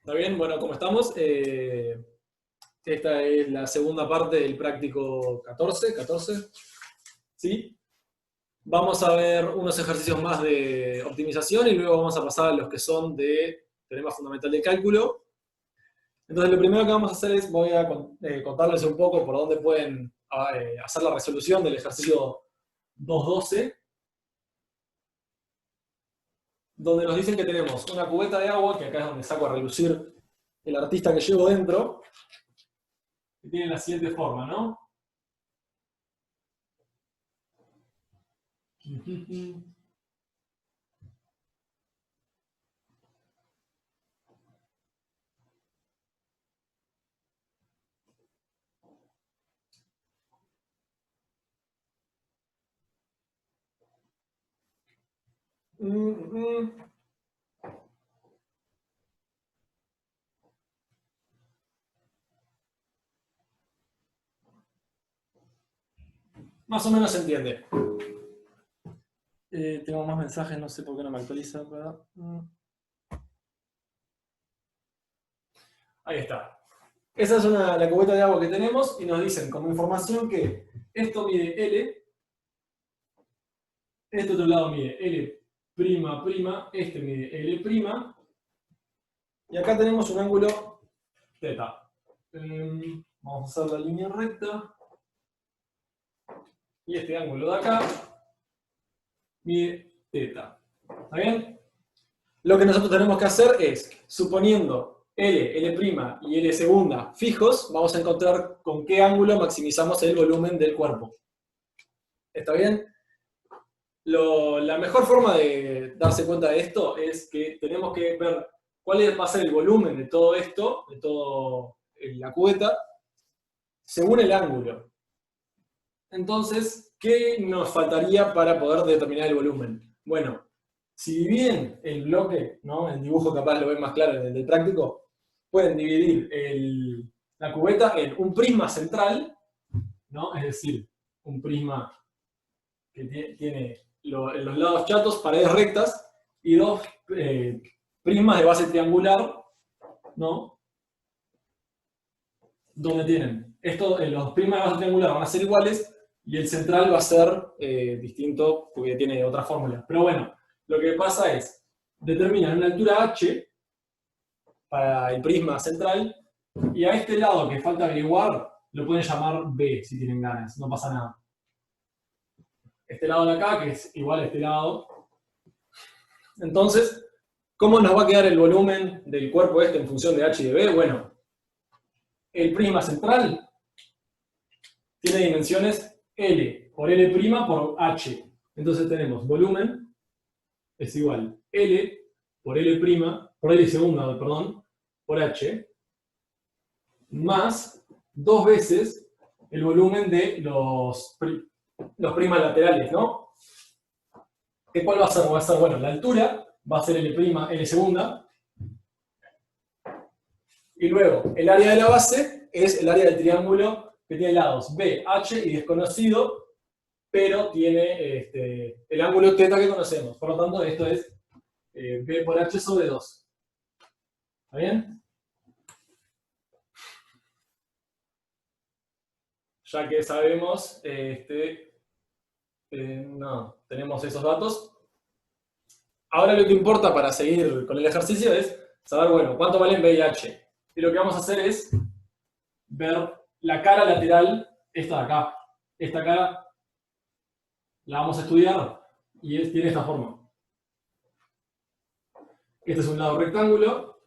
¿Está bien? Bueno, ¿cómo estamos? Esta es la segunda parte del práctico 14, ¿sí? Vamos a ver unos ejercicios más de optimización y luego vamos a pasar a los que son de teorema fundamental de cálculo. Entonces, lo primero que vamos a hacer es, voy a contarles un poco por dónde pueden hacer la resolución del ejercicio 2.12, donde nos dicen que tenemos una cubeta de agua, que acá es donde saco a relucir el artista que llevo dentro, que tiene la siguiente forma, ¿no? Más o menos se entiende. Tengo más mensajes, no sé por qué no me actualiza. Ahí está. Esa es la cubeta de agua que tenemos y nos dicen como información que esto mide L, este otro lado mide L', este mide L', y acá tenemos un ángulo θ. Vamos a hacer la línea recta. Y este ángulo de acá mide θ. ¿Está bien? Lo que nosotros tenemos que hacer es, suponiendo L', L' y L segunda fijos, vamos a encontrar con qué ángulo maximizamos el volumen del cuerpo. ¿Está bien? La mejor forma de darse cuenta de esto es que tenemos que ver cuál va a ser el volumen de todo esto, de todo la cubeta, según el ángulo. Entonces, ¿qué nos faltaría para poder determinar el volumen? Bueno, si dividen el bloque, ¿no? El dibujo capaz lo ven más claro en el del práctico, pueden dividir la cubeta en un prisma central, ¿no? Es decir, un prisma que tiene en los lados chatos paredes rectas y dos prismas de base triangular, ¿no? Donde tienen los prismas de base triangular van a ser iguales y el central va a ser distinto porque tiene otra fórmula. Pero bueno, lo que pasa es, determinan una altura h para el prisma central y a este lado que falta averiguar lo pueden llamar b si tienen ganas, no pasa nada. Este lado de acá, que es igual a este lado. Entonces, ¿cómo nos va a quedar el volumen del cuerpo este en función de h y de b? Bueno, el prisma central tiene dimensiones L por L' por H. Entonces tenemos volumen es igual L por L segunda, perdón, por H, más dos veces el volumen de los primas laterales, ¿no? ¿Cuál va a ser? Va a ser, bueno, la altura va a ser L segunda, y luego el área de la base es el área del triángulo que tiene lados B, H y desconocido, pero tiene el ángulo θ que conocemos. Por lo tanto, esto es B por H sobre 2. ¿Está bien? Ya que sabemos, no, tenemos esos datos. Ahora lo que importa para seguir con el ejercicio es saber, bueno, cuánto valen B y H. Y lo que vamos a hacer es ver la cara lateral, esta de acá. Esta cara la vamos a estudiar y tiene esta forma. Este es un lado rectángulo.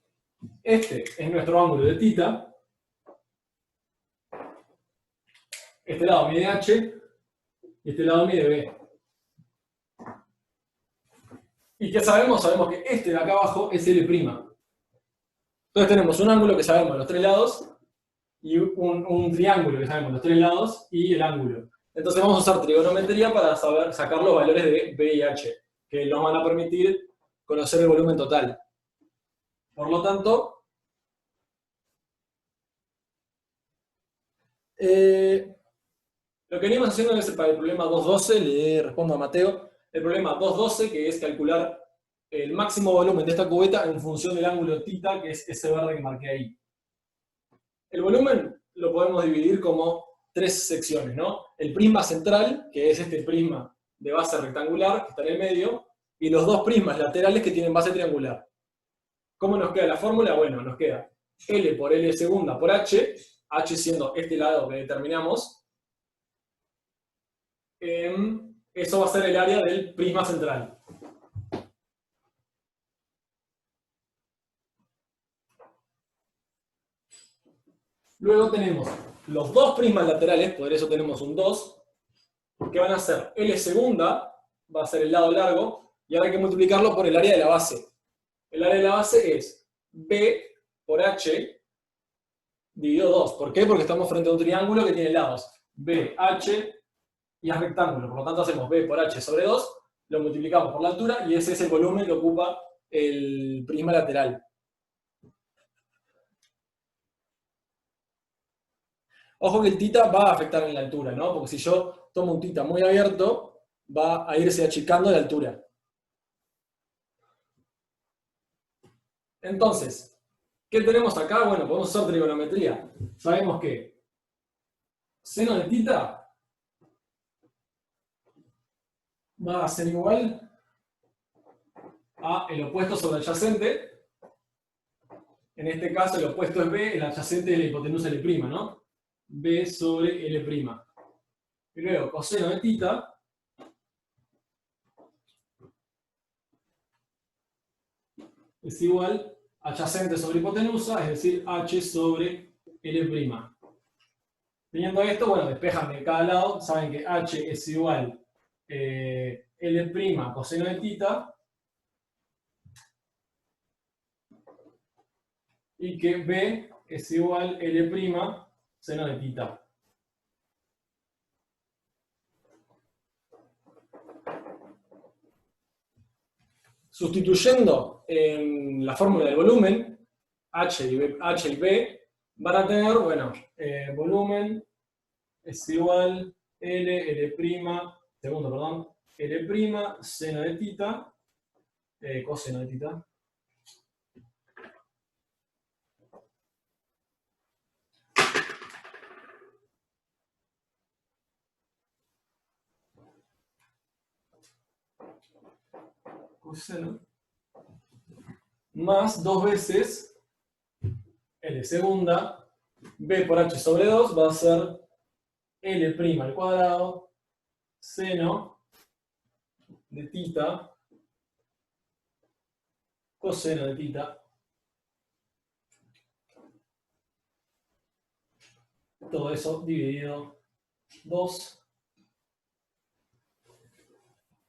Este es nuestro ángulo de θ. Este lado mide H y este lado mide B. ¿Y qué sabemos? Sabemos que este de acá abajo es L'. Entonces tenemos un ángulo que sabemos los tres lados y un triángulo que sabemos los tres lados y el ángulo. Entonces vamos a usar trigonometría para sacar los valores de B y H, que nos van a permitir conocer el volumen total. Por lo tanto, lo que venimos haciendo es para el problema 2.12, le respondo a Mateo, el problema 2.12, que es calcular el máximo volumen de esta cubeta en función del ángulo θ, que es ese verde que marqué ahí. El volumen lo podemos dividir como tres secciones, ¿no? El prisma central, que es este prisma de base rectangular, que está en el medio, y los dos prismas laterales que tienen base triangular. ¿Cómo nos queda la fórmula? Bueno, nos queda L por L segunda por H, H siendo este lado que determinamos. Eso va a ser el área del prisma central. Luego tenemos los dos prismas laterales, por eso tenemos un 2, que van a ser L segunda, va a ser el lado largo, y ahora hay que multiplicarlo por el área de la base. El área de la base es B por H dividido 2. ¿Por qué? Porque estamos frente a un triángulo que tiene lados B, H y es rectángulo. Por lo tanto hacemos B por H sobre 2, lo multiplicamos por la altura y ese es el volumen que ocupa el prisma lateral. Ojo que el θ va a afectar en la altura, ¿no? Porque si yo tomo un θ muy abierto, va a irse achicando la altura. Entonces, ¿qué tenemos acá? Bueno, podemos usar trigonometría. Sabemos que seno de θ va a ser igual a el opuesto sobre el adyacente. En este caso el opuesto es B, el adyacente es la hipotenusa L', ¿no? B sobre L'. Y luego coseno de θ es igual adyacente sobre hipotenusa, es decir, H sobre L'. Teniendo esto, bueno, despejan de cada lado, saben que H es igual L' coseno de θ y que B es igual L' seno de θ. Sustituyendo en la fórmula del volumen, H y B van a tener, bueno, volumen es igual L', segundo, perdón, L' seno de θ, coseno de θ. Coseno, más 2 veces L segunda, B por H sobre 2 va a ser L' al cuadrado, seno de θ, coseno de θ. Todo eso dividido 2.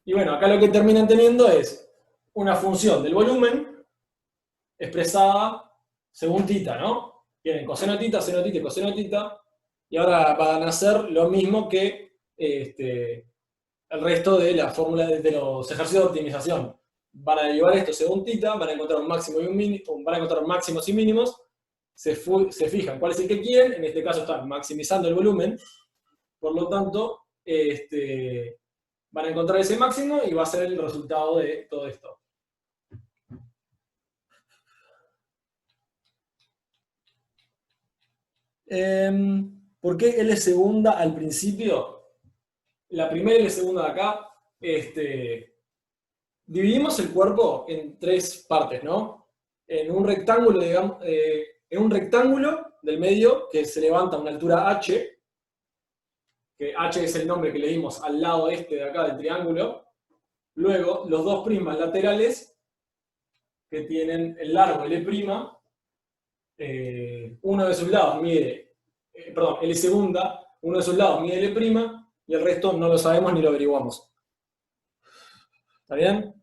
Y bueno, acá lo que terminan teniendo es una función del volumen expresada según θ, ¿no? Tienen coseno de θ, seno de θ y coseno de θ. Y ahora van a hacer lo mismo que el resto de la fórmula de los ejercicios de optimización. Van a derivar esto según θ, van a encontrar un máximo y un mínimo, van a encontrar máximos y mínimos, se fijan cuál es el que quieren, en este caso están maximizando el volumen, por lo tanto, van a encontrar ese máximo y va a ser el resultado de todo esto. ¿Por qué L segunda al principio? La primera L segunda de acá, dividimos el cuerpo en tres partes, ¿no? En un rectángulo, digamos, en un rectángulo del medio que se levanta a una altura h, que h es el nombre que le dimos al lado este de acá del triángulo. Luego, los dos prismas laterales que tienen el largo L', uno de sus lados mide, L segunda, uno de sus lados mide L', y el resto no lo sabemos ni lo averiguamos. ¿Está bien?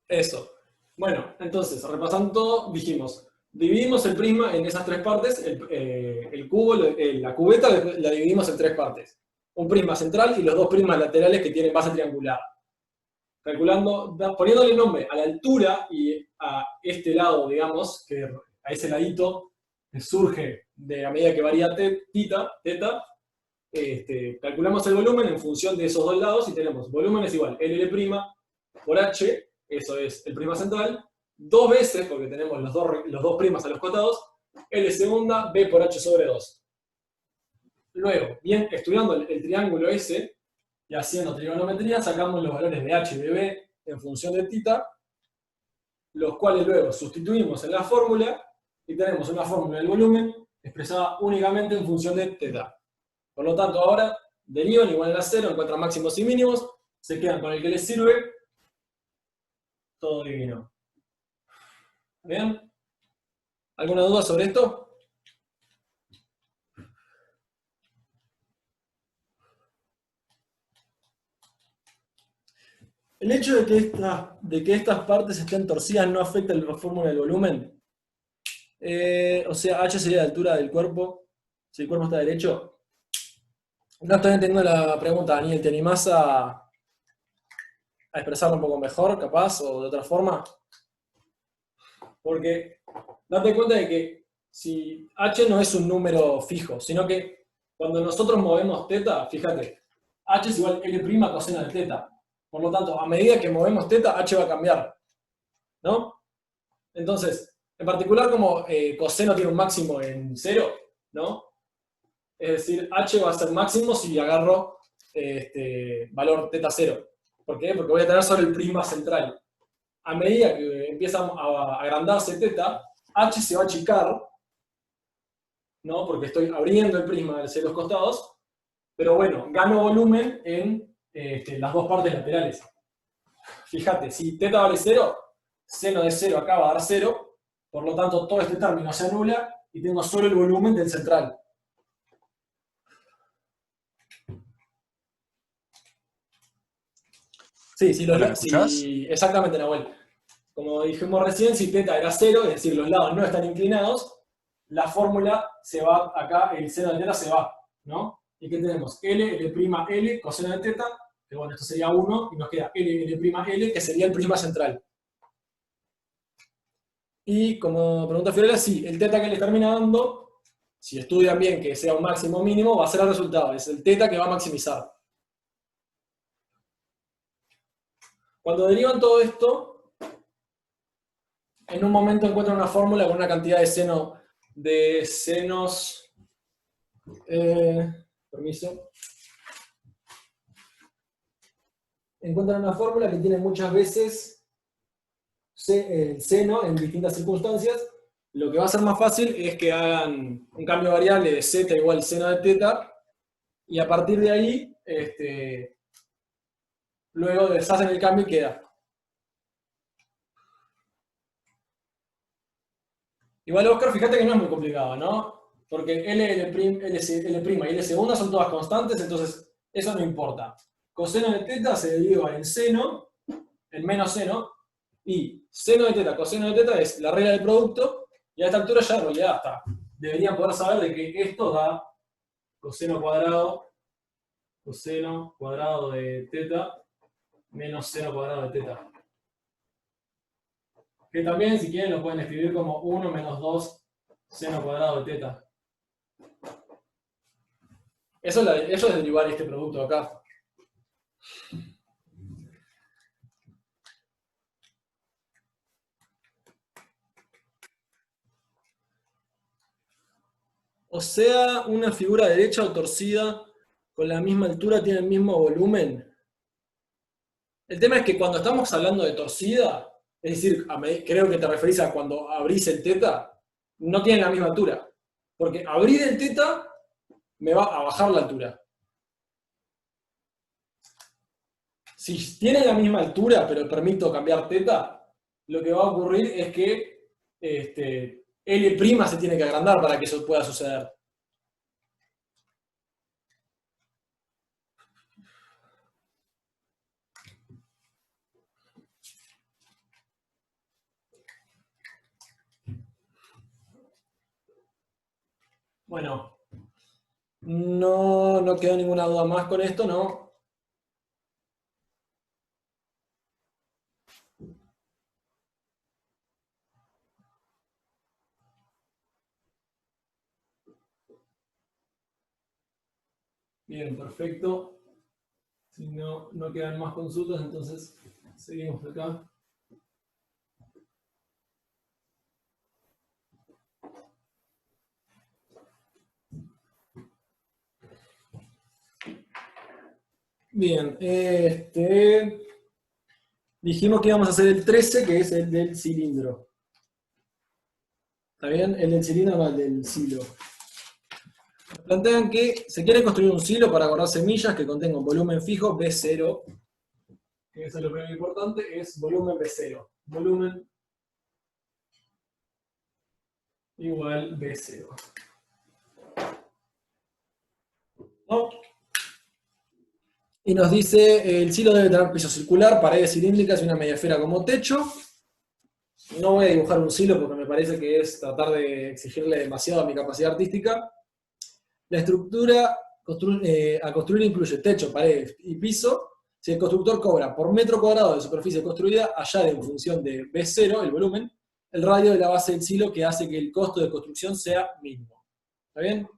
Eso. Bueno, entonces, repasando todo, dijimos, dividimos el prisma en esas tres partes, el cubo, la cubeta la dividimos en tres partes. Un prisma central y los dos prismas laterales que tienen base triangular. Calculando, poniéndole nombre a la altura y a este lado, digamos, que a ese ladito que surge de a medida que varía θ, calculamos el volumen en función de esos dos lados y tenemos volumen es igual LL' por H, eso es el prima central, dos veces, porque tenemos los dos primas a los costados, L segunda, B por H sobre 2. Luego, bien, estudiando el triángulo S y haciendo trigonometría, sacamos los valores de H y de B en función de θ, los cuales luego sustituimos en la fórmula y tenemos una fórmula del volumen expresada únicamente en función de θ. Por lo tanto, ahora derivan igual a 0, encuentran máximos y mínimos, se quedan con el que les sirve, todo divino. ¿Bien? ¿Alguna duda sobre esto? El hecho de que estas partes estén torcidas no afecta la fórmula del volumen. O sea, H sería la altura del cuerpo, si el cuerpo está derecho. No estoy entendiendo la pregunta, Daniel. ¿Te animás a expresarlo un poco mejor, capaz, o de otra forma? Porque date cuenta de que si H no es un número fijo, sino que cuando nosotros movemos θ, fíjate, H es igual L' coseno de θ. Por lo tanto, a medida que movemos θ, H va a cambiar, ¿no? Entonces, en particular como coseno tiene un máximo en 0, ¿no? Es decir, H va a ser máximo si agarro valor θ 0. ¿Por qué? Porque voy a tener solo el prisma central. A medida que empieza a agrandarse θ, H se va a achicar, ¿no? Porque estoy abriendo el prisma hacia los costados, pero bueno, gano volumen en las dos partes laterales. Fíjate, si θ vale 0, seno de 0 acá va a dar 0, por lo tanto todo este término se anula y tengo solo el volumen del central. Sí, Hola, ¿me escuchás? exactamente, Nahuel. Como dijimos recién, si θ era 0, es decir, los lados no están inclinados, la fórmula se va acá, el seno de θ se va, ¿no? ¿Y qué tenemos? L coseno de θ, que bueno, esto sería 1, y nos queda L, que sería el prisma central. Y como pregunta Fiorella, sí, el θ que les termina dando, si estudian bien que sea un máximo o mínimo, va a ser el resultado, es el θ que va a maximizar. Cuando derivan todo esto, en un momento encuentran una fórmula con una cantidad de senos, permiso, encuentran una fórmula que tiene muchas veces el seno en distintas circunstancias. Lo que va a ser más fácil es que hagan un cambio variable de z igual seno de θ, y a partir de ahí, luego deshacen el cambio y queda. Igual, Oscar, fíjate que no es muy complicado, ¿no? Porque L' y L segunda son todas constantes, entonces eso no importa. Coseno de θ se deriva en seno, en menos seno, y seno de θ, coseno de θ es la regla del producto, y a esta altura ya en realidad hasta deberían poder saber de que esto da coseno cuadrado de θ menos seno cuadrado de θ. Que también, si quieren, lo pueden escribir como 1 menos 2 seno cuadrado de θ. Eso es derivar este producto acá. O sea, una figura derecha o torcida con la misma altura tiene el mismo volumen. El tema es que cuando estamos hablando de torcida, es decir, creo que te referís a cuando abrís el θ, no tienen la misma altura. Porque abrir el θ me va a bajar la altura. Si tiene la misma altura, pero permito cambiar θ, lo que va a ocurrir es que L' se tiene que agrandar para que eso pueda suceder. Bueno, no quedó ninguna duda más con esto, ¿no? Bien, perfecto. Si no, no quedan más consultas, entonces seguimos acá. Bien, dijimos que íbamos a hacer el 13, que es el del cilindro. ¿Está bien? El del cilindro, no el del silo. Plantean que se quiere construir un silo para guardar semillas que contenga un volumen fijo B0. Que eso es lo primero importante, es volumen B0. Volumen igual B0. ¿No? Y nos dice, el silo debe tener piso circular, paredes cilíndricas y una media esfera como techo. No voy a dibujar un silo porque me parece que es tratar de exigirle demasiado a mi capacidad artística. La estructura a construir incluye techo, paredes y piso. Si el constructor cobra por metro cuadrado de superficie construida, añade en función de B0, el volumen, el radio de la base del silo, que hace que el costo de construcción sea mínimo. ¿Está bien?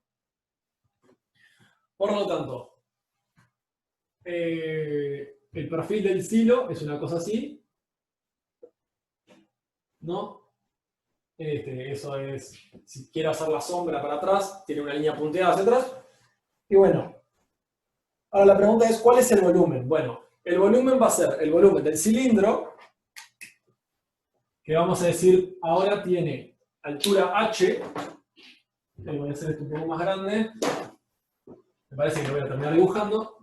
Por lo tanto, el perfil del silo es una cosa así, ¿no? Eso es, si quiero hacer la sombra para atrás, tiene una línea punteada hacia atrás. Y bueno, ahora la pregunta es, ¿cuál es el volumen? Bueno, el volumen va a ser el volumen del cilindro, que vamos a decir ahora tiene altura h. Voy a hacer esto un poco más grande. Me parece que lo voy a terminar dibujando.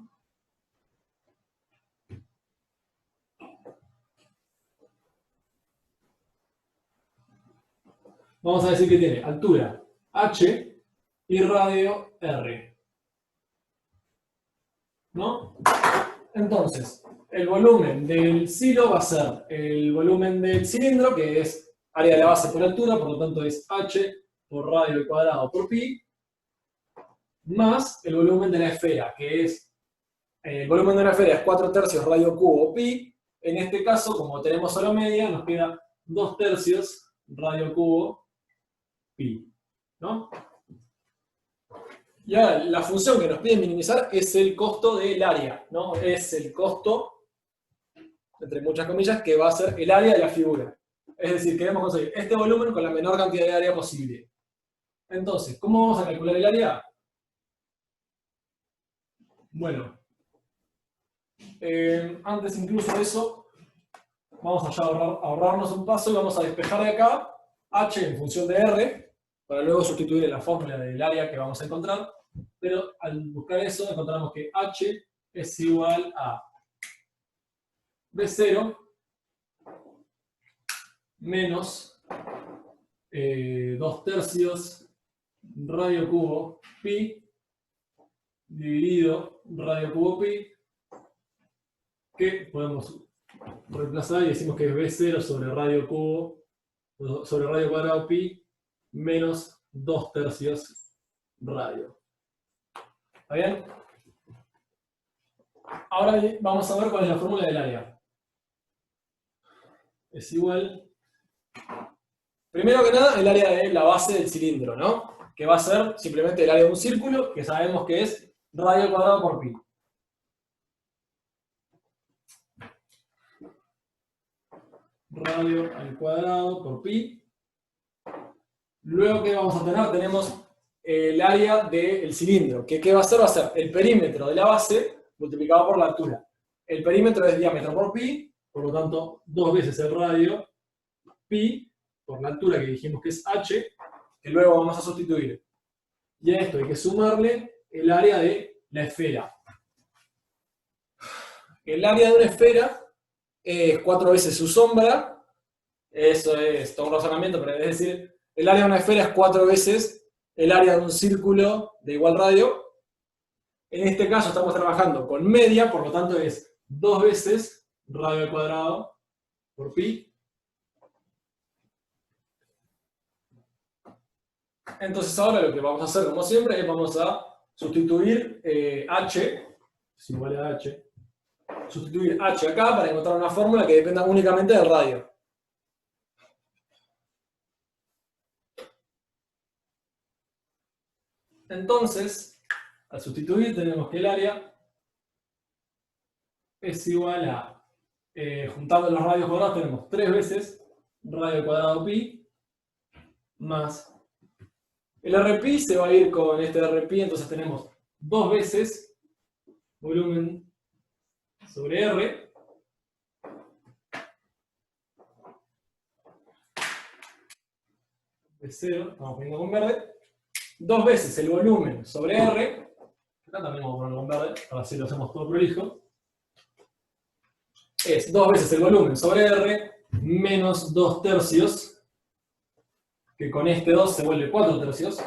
Vamos a decir que tiene altura h y radio r. ¿No? Entonces, el volumen del silo va a ser el volumen del cilindro, que es área de la base por altura, por lo tanto es h por radio al cuadrado por pi, más el volumen de la esfera, que es, el volumen de la esfera es 4/3 radio cubo pi. En este caso, como tenemos solo media, nos queda 2/3 radio cubo pi, ¿no? Y ahora, la función que nos piden minimizar es el costo del área, ¿no? Es el costo, entre muchas comillas, que va a ser el área de la figura. Es decir, queremos conseguir este volumen con la menor cantidad de área posible. Entonces, ¿cómo vamos a calcular el área? Bueno, antes incluso de eso, vamos a ahorrarnos un paso y vamos a despejar de acá h en función de r, para luego sustituir en la fórmula del área que vamos a encontrar. Pero al buscar eso, encontramos que h es igual a B0 menos 2/3 radio cubo pi dividido radio cubo pi, que podemos reemplazar y decimos que es B0 sobre radio cubo, sobre radio cuadrado pi, menos 2/3 radio. ¿Está bien? Ahora vamos a ver cuál es la fórmula del área. Es igual, primero que nada, el área de la base del cilindro, ¿no? Que va a ser simplemente el área de un círculo, que sabemos que es radio al cuadrado por pi. Radio al cuadrado por pi. Luego, ¿qué vamos a tener? Tenemos el área del cilindro, que ¿qué va a ser? Va a ser el perímetro de la base multiplicado por la altura. El perímetro es diámetro por pi, por lo tanto, 2 veces el radio, pi, por la altura que dijimos que es h, que luego vamos a sustituir. Y a esto hay que sumarle el área de la esfera. El área de una esfera es 4 veces su sombra. Eso es todo un razonamiento, pero es decir, el área de una esfera es 4 veces el área de un círculo de igual radio. En este caso estamos trabajando con media, por lo tanto es 2 veces radio al cuadrado por pi. Entonces ahora lo que vamos a hacer, como siempre, es vamos a sustituir h, es igual a h, sustituir h acá para encontrar una fórmula que dependa únicamente del radio. Entonces, Al sustituir tenemos que el área es igual a, juntando los radios cuadrados tenemos 3 veces radio cuadrado pi más el RPi se va a ir con este RPi, entonces tenemos 2 veces volumen sobre R de 0, estamos poniendo con verde, 2 veces el volumen sobre R, acá también vamos a ponerlo con verde, para así lo hacemos todo prolijo, es 2 veces el volumen sobre R menos 2 tercios, que con este 2 se vuelve 4 tercios,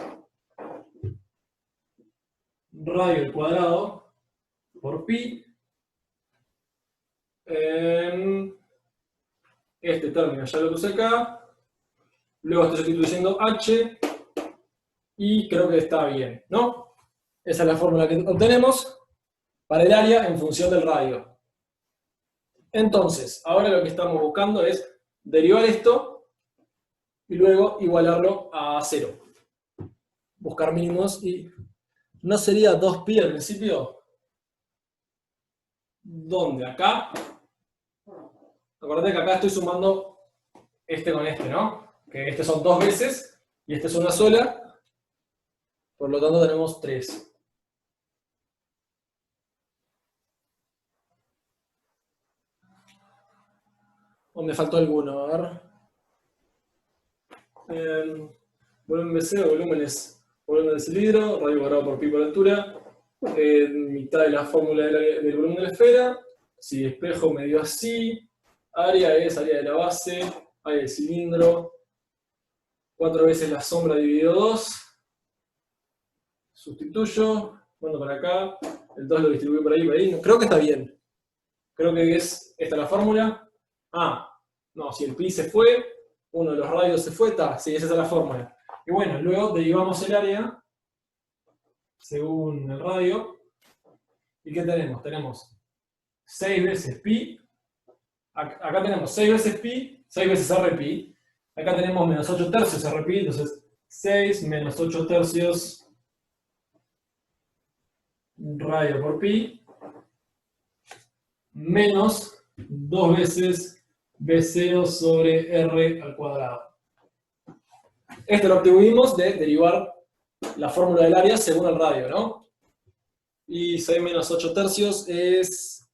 radio al cuadrado por pi, este término ya lo puse acá, luego estoy sustituyendo h, y creo que está bien, ¿no? Esa es la fórmula que obtenemos para el área en función del radio. Entonces, ahora lo que estamos buscando es derivar esto y luego igualarlo a 0. Buscar mínimos y... ¿No sería 2pi al principio? ¿Dónde? ¿Acá? Acuérdate que acá estoy sumando este con este, ¿no? Que este son 2 veces y este es una sola. Por lo tanto tenemos 3. ¿O me faltó alguno? A ver. Volumen BC, volumen del cilindro, radio cuadrado por pi por altura. Mitad de la fórmula del volumen de la esfera. Si espejo me dio así. Área es área de la base, área del cilindro. 4 veces la sombra dividido 2. Sustituyo, mando para acá. El 2 lo distribuyo por ahí. Creo que está bien. Creo que es esta la fórmula. Ah, no, si el pi se fue, uno de los radios se fue, está. Sí, esa es la fórmula. Y bueno, luego derivamos el área según el radio. ¿Y qué tenemos? Tenemos 6 veces pi. Acá tenemos 6 veces pi, 6 veces rpi. Acá tenemos menos 8 tercios rpi, entonces 6 menos 8 tercios radio por pi menos 2 veces b0 sobre r al cuadrado. Esto lo obtuvimos de derivar la fórmula del área según el radio, ¿no? Y 6 menos 8 tercios es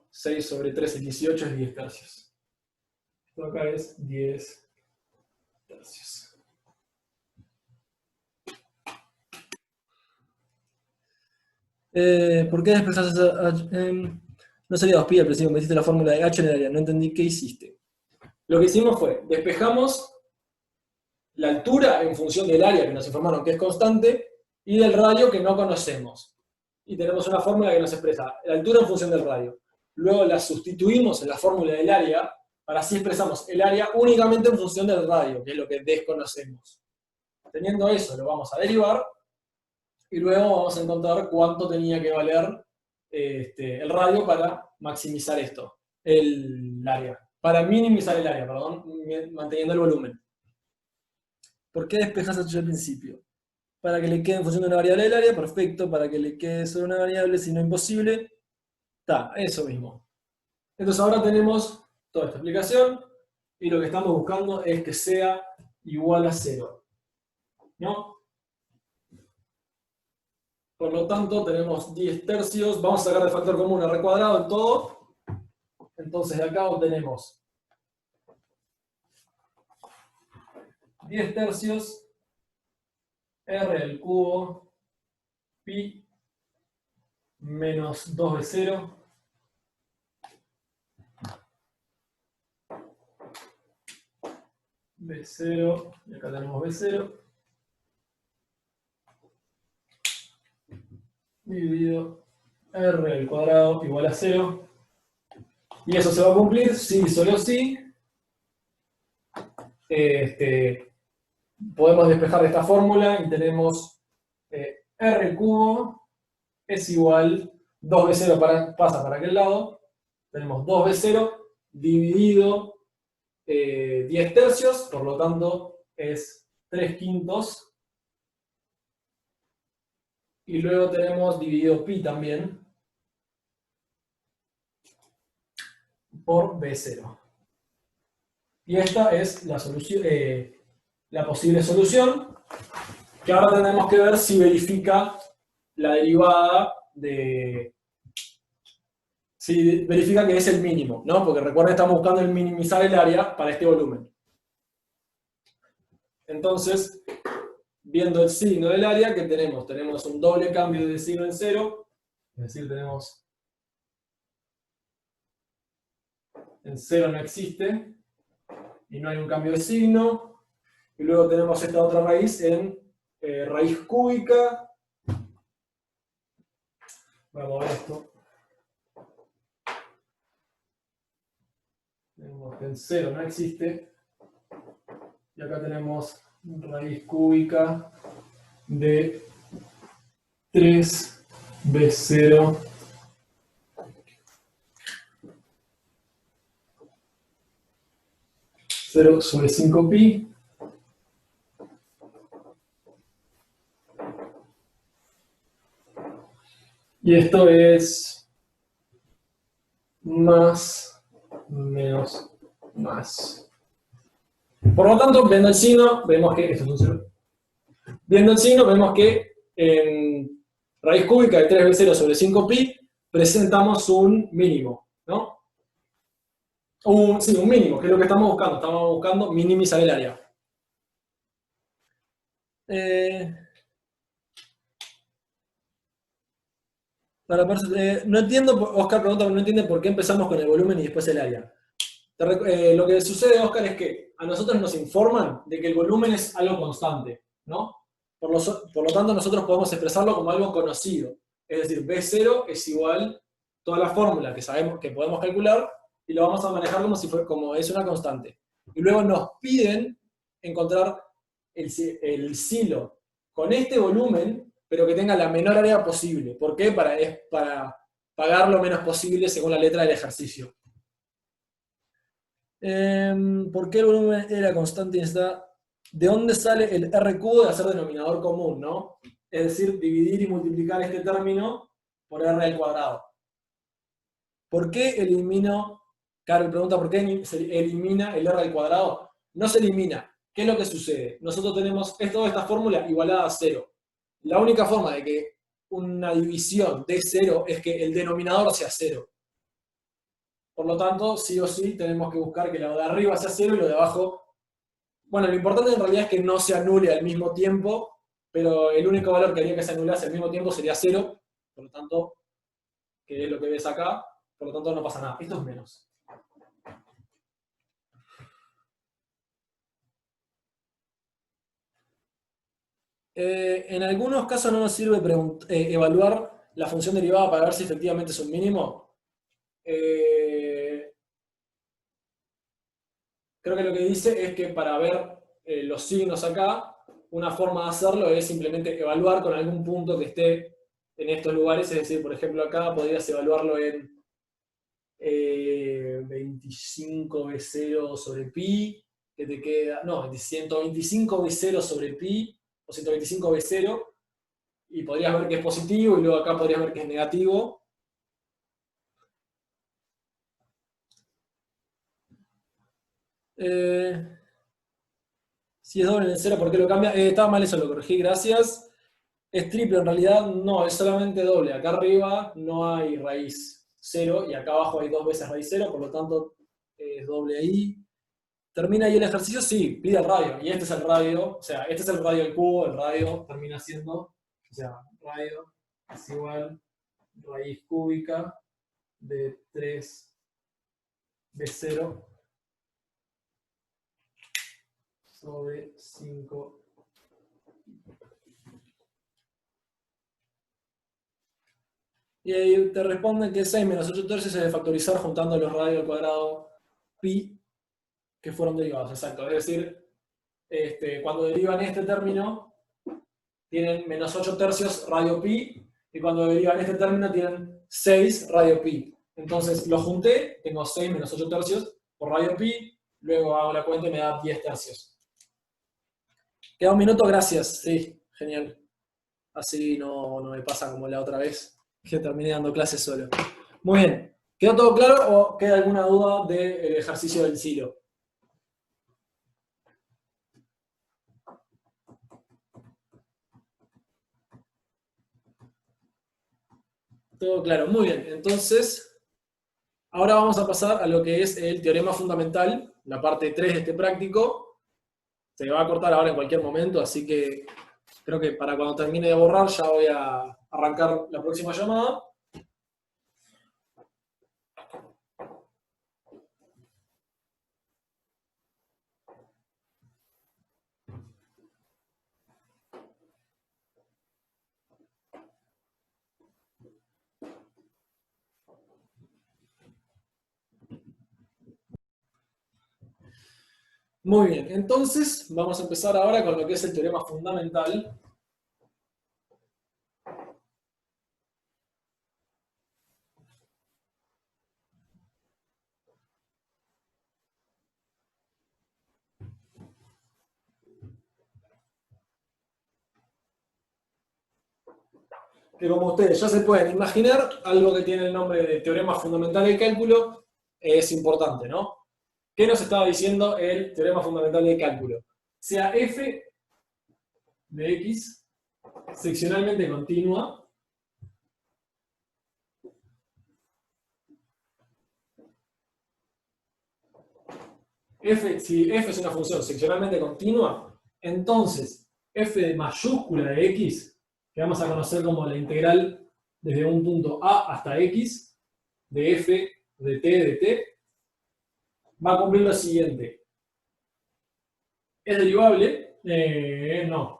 6 sobre 13, 18 es 10 tercios. Esto acá es 10 tercios. ¿Por qué despejaste no sería 2pi al principio, me hiciste la fórmula de h en el área, no entendí qué hiciste. Lo que hicimos fue, despejamos la altura en función del área que nos informaron que es constante y del radio que no conocemos. Y tenemos una fórmula que nos expresa la altura en función del radio. Luego la sustituimos en la fórmula del área, para así expresamos el área únicamente en función del radio, que es lo que desconocemos. Teniendo eso, lo vamos a derivar, y luego vamos a encontrar cuánto tenía que valer el radio para maximizar esto, el área. Para minimizar el área, perdón, manteniendo el volumen. ¿Por qué despejas h al principio? Para que le quede en función de una variable del área, perfecto. Para que le quede solo una variable, si no imposible. Está, eso mismo. Entonces ahora tenemos toda esta explicación, y lo que estamos buscando es que sea igual a 0. ¿No? Por lo tanto, tenemos 10 tercios. Vamos a sacar el factor común r cuadrado en todo. Entonces de acá obtenemos 10 tercios r al cubo pi menos 2b0 b0, y acá tenemos b0, dividido r al cuadrado igual a 0. Y eso se va a cumplir si solo si podemos despejar esta fórmula y tenemos r cubo es igual, 2b0 pasa para aquel lado, tenemos 2b0 dividido 10 tercios, por lo tanto es 3 quintos Y luego tenemos dividido pi también por B0. Y esta es la solución, la posible solución, que ahora tenemos que ver si verifica la derivada de... Si verifica que es el mínimo, ¿no? Porque recuerden, estamos buscando el minimizar el área para este volumen. Entonces, viendo el signo del área, ¿qué tenemos? Tenemos un doble cambio de signo en cero, es decir, tenemos en cero no existe, y no hay un cambio de signo, y luego tenemos esta otra raíz en raíz cúbica. Voy a mover esto. Tenemos que en cero no existe, y acá tenemos raíz cúbica de 3b0 0 sobre 5pi y esto es más menos más. Por lo tanto, viendo el signo, vemos que esto es un 0. Viendo el signo, vemos que en raíz cúbica de 3b0 sobre 5pi presentamos un mínimo, ¿no? Sí, un mínimo, que es lo que estamos buscando. Estamos buscando minimizar el área. No entiendo, Oscar pregunta, no entiende por qué empezamos con el volumen y después el área. Lo que sucede, Oscar, es que a nosotros nos informan de que el volumen es algo constante, ¿no? Por lo tanto, nosotros podemos expresarlo como algo conocido. Es decir, B0 es igual toda la fórmula que sabemos que podemos calcular y lo vamos a manejar como es una constante. Y luego nos piden encontrar el silo con este volumen, pero que tenga la menor área posible. ¿Por qué? Para pagar lo menos posible según la letra del ejercicio. ¿Por qué el volumen era constante y está? ¿De dónde sale el R cubo de hacer denominador común, no? Es decir, dividir y multiplicar este término por R al cuadrado. ¿Por qué elimino? Carol pregunta, ¿por qué se elimina el R al cuadrado? No se elimina. ¿Qué es lo que sucede? Nosotros tenemos toda esta fórmula igualada a 0. La única forma de que una división dé 0 es que el denominador sea 0. Por lo tanto, sí o sí tenemos que buscar que lo de arriba sea 0 y lo de abajo... Bueno, lo importante en realidad es que no se anule al mismo tiempo, pero el único valor que haría que se anulase al mismo tiempo sería 0, por lo tanto, que es lo que ves acá, por lo tanto no pasa nada. Esto es menos. En algunos casos no nos sirve evaluar la función derivada para ver si efectivamente es un mínimo. Creo que lo que dice es que para ver los signos acá, una forma de hacerlo es simplemente evaluar con algún punto que esté en estos lugares, es decir, por ejemplo acá podrías evaluarlo en 25b0 sobre pi, que te queda, no, 125b0 sobre pi, o 125b0, y podrías ver que es positivo, y luego acá podrías ver que es negativo. Si es doble en el 0, ¿por qué lo cambia? Estaba mal eso, lo corregí, gracias. Es triple, en realidad no, es solamente doble. Acá arriba no hay raíz 0, y acá abajo hay 2 veces raíz 0, por lo tanto es doble ahí. ¿Termina ahí el ejercicio? Sí, pide el radio, y este es el radio, o sea, este es el radio del cubo, el radio termina siendo, o sea, radio es igual raíz cúbica de 3b0 sobre 5. Y ahí te responden que 6 menos 8 tercios es de factorizar juntando los radios al cuadrado pi que fueron derivados, exacto. Es decir, cuando derivan este término, tienen menos 8 tercios radio pi, y cuando derivan este término tienen 6 radio pi. Entonces lo junté, tengo 6 menos 8 tercios por radio pi, luego hago la cuenta y me da 10 tercios. Queda un minuto, gracias. Sí, genial. Así no me pasa como la otra vez, que terminé dando clases solo. Muy bien. ¿Quedó todo claro o queda alguna duda del ejercicio del silo? Todo claro, muy bien. Entonces, ahora vamos a pasar a lo que es el teorema fundamental, la parte 3 de este práctico. Se va a cortar ahora en cualquier momento, así que creo que para cuando termine de borrar ya voy a arrancar la próxima llamada. Muy bien, entonces vamos a empezar ahora con lo que es el teorema fundamental. Que como ustedes ya se pueden imaginar, algo que tiene el nombre de teorema fundamental del cálculo es importante, ¿no? ¿Qué nos estaba diciendo el teorema fundamental del cálculo? Sea f de x seccionalmente continua, si f es una función seccionalmente continua, entonces f de mayúscula de x, que vamos a conocer como la integral desde un punto a hasta x, de f de t, va a cumplir lo siguiente. ¿Es derivable? No.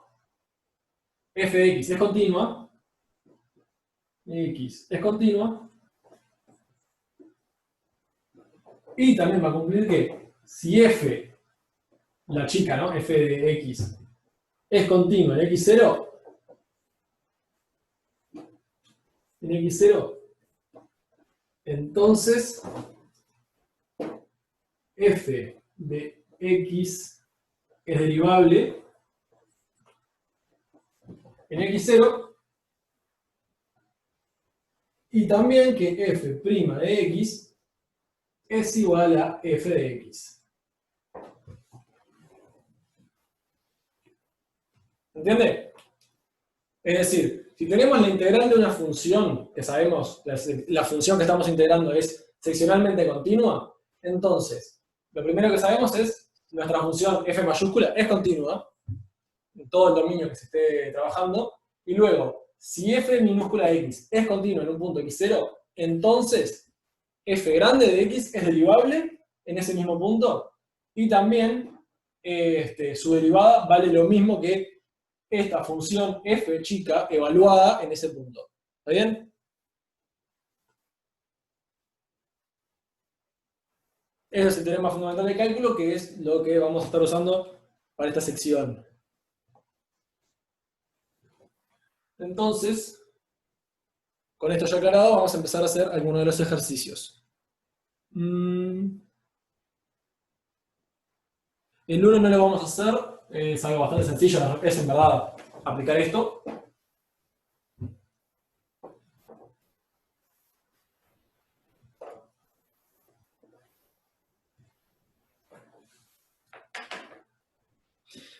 F de x es continua. X es continua. Y también va a cumplir que si f, la chica, ¿no? F de x, es continua en x0, entonces f de x es derivable en x0 y también que f' de x es igual a f de x. ¿Entiende? Es decir, si tenemos la integral de una función, que sabemos, la función que estamos integrando es seccionalmente continua, entonces, lo primero que sabemos es nuestra función f mayúscula es continua, en todo el dominio que se esté trabajando, y luego, si f minúscula de x es continua en un punto x0, entonces f grande de x es derivable en ese mismo punto, y también su derivada vale lo mismo que esta función f chica evaluada en ese punto. ¿Está bien? Ese es el teorema fundamental de cálculo, que es lo que vamos a estar usando para esta sección. Entonces, con esto ya aclarado, vamos a empezar a hacer algunos de los ejercicios. El 1 no lo vamos a hacer, es algo bastante sencillo, es en verdad aplicar esto.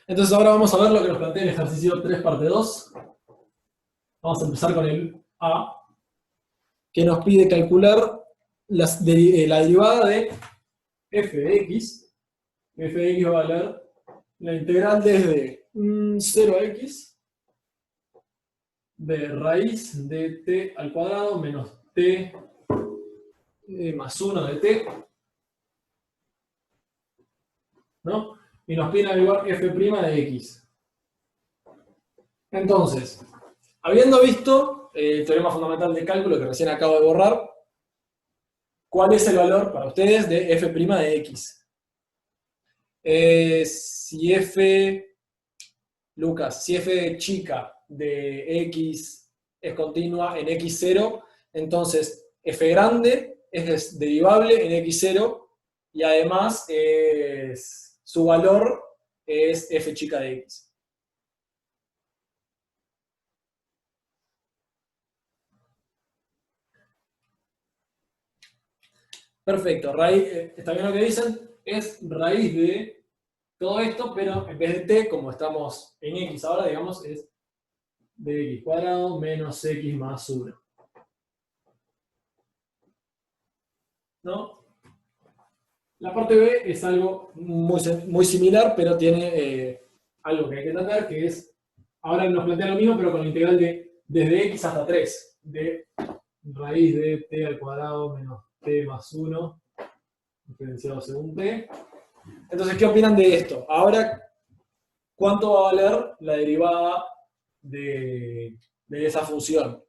Entonces ahora vamos a ver lo que nos plantea el ejercicio 3 parte 2. Vamos a empezar con el A, que nos pide calcular la derivada de f de x. F de x va a valer la integral desde 0 a x de raíz de t al cuadrado menos t más 1 de t, ¿no? Y nos pide averiguar f' de x. Entonces, habiendo visto el teorema fundamental de cálculo que recién acabo de borrar, ¿cuál es el valor para ustedes de f' de x? Si f, Lucas, si f chica de x es continua en x0, entonces f grande es derivable en x0 y además su valor es f chica de x. Perfecto, raíz, está bien lo que dicen, es raíz de todo esto, pero en vez de t, como estamos en x ahora, digamos, es de x cuadrado menos x más 1. ¿No? La parte B es algo muy similar, pero tiene algo que hay que entender, que es, ahora nos plantea lo mismo, pero con la integral de desde x hasta 3, de raíz de t al cuadrado menos t más 1, diferenciado según t. Entonces, ¿qué opinan de esto? Ahora, ¿cuánto va a valer la derivada de esa función?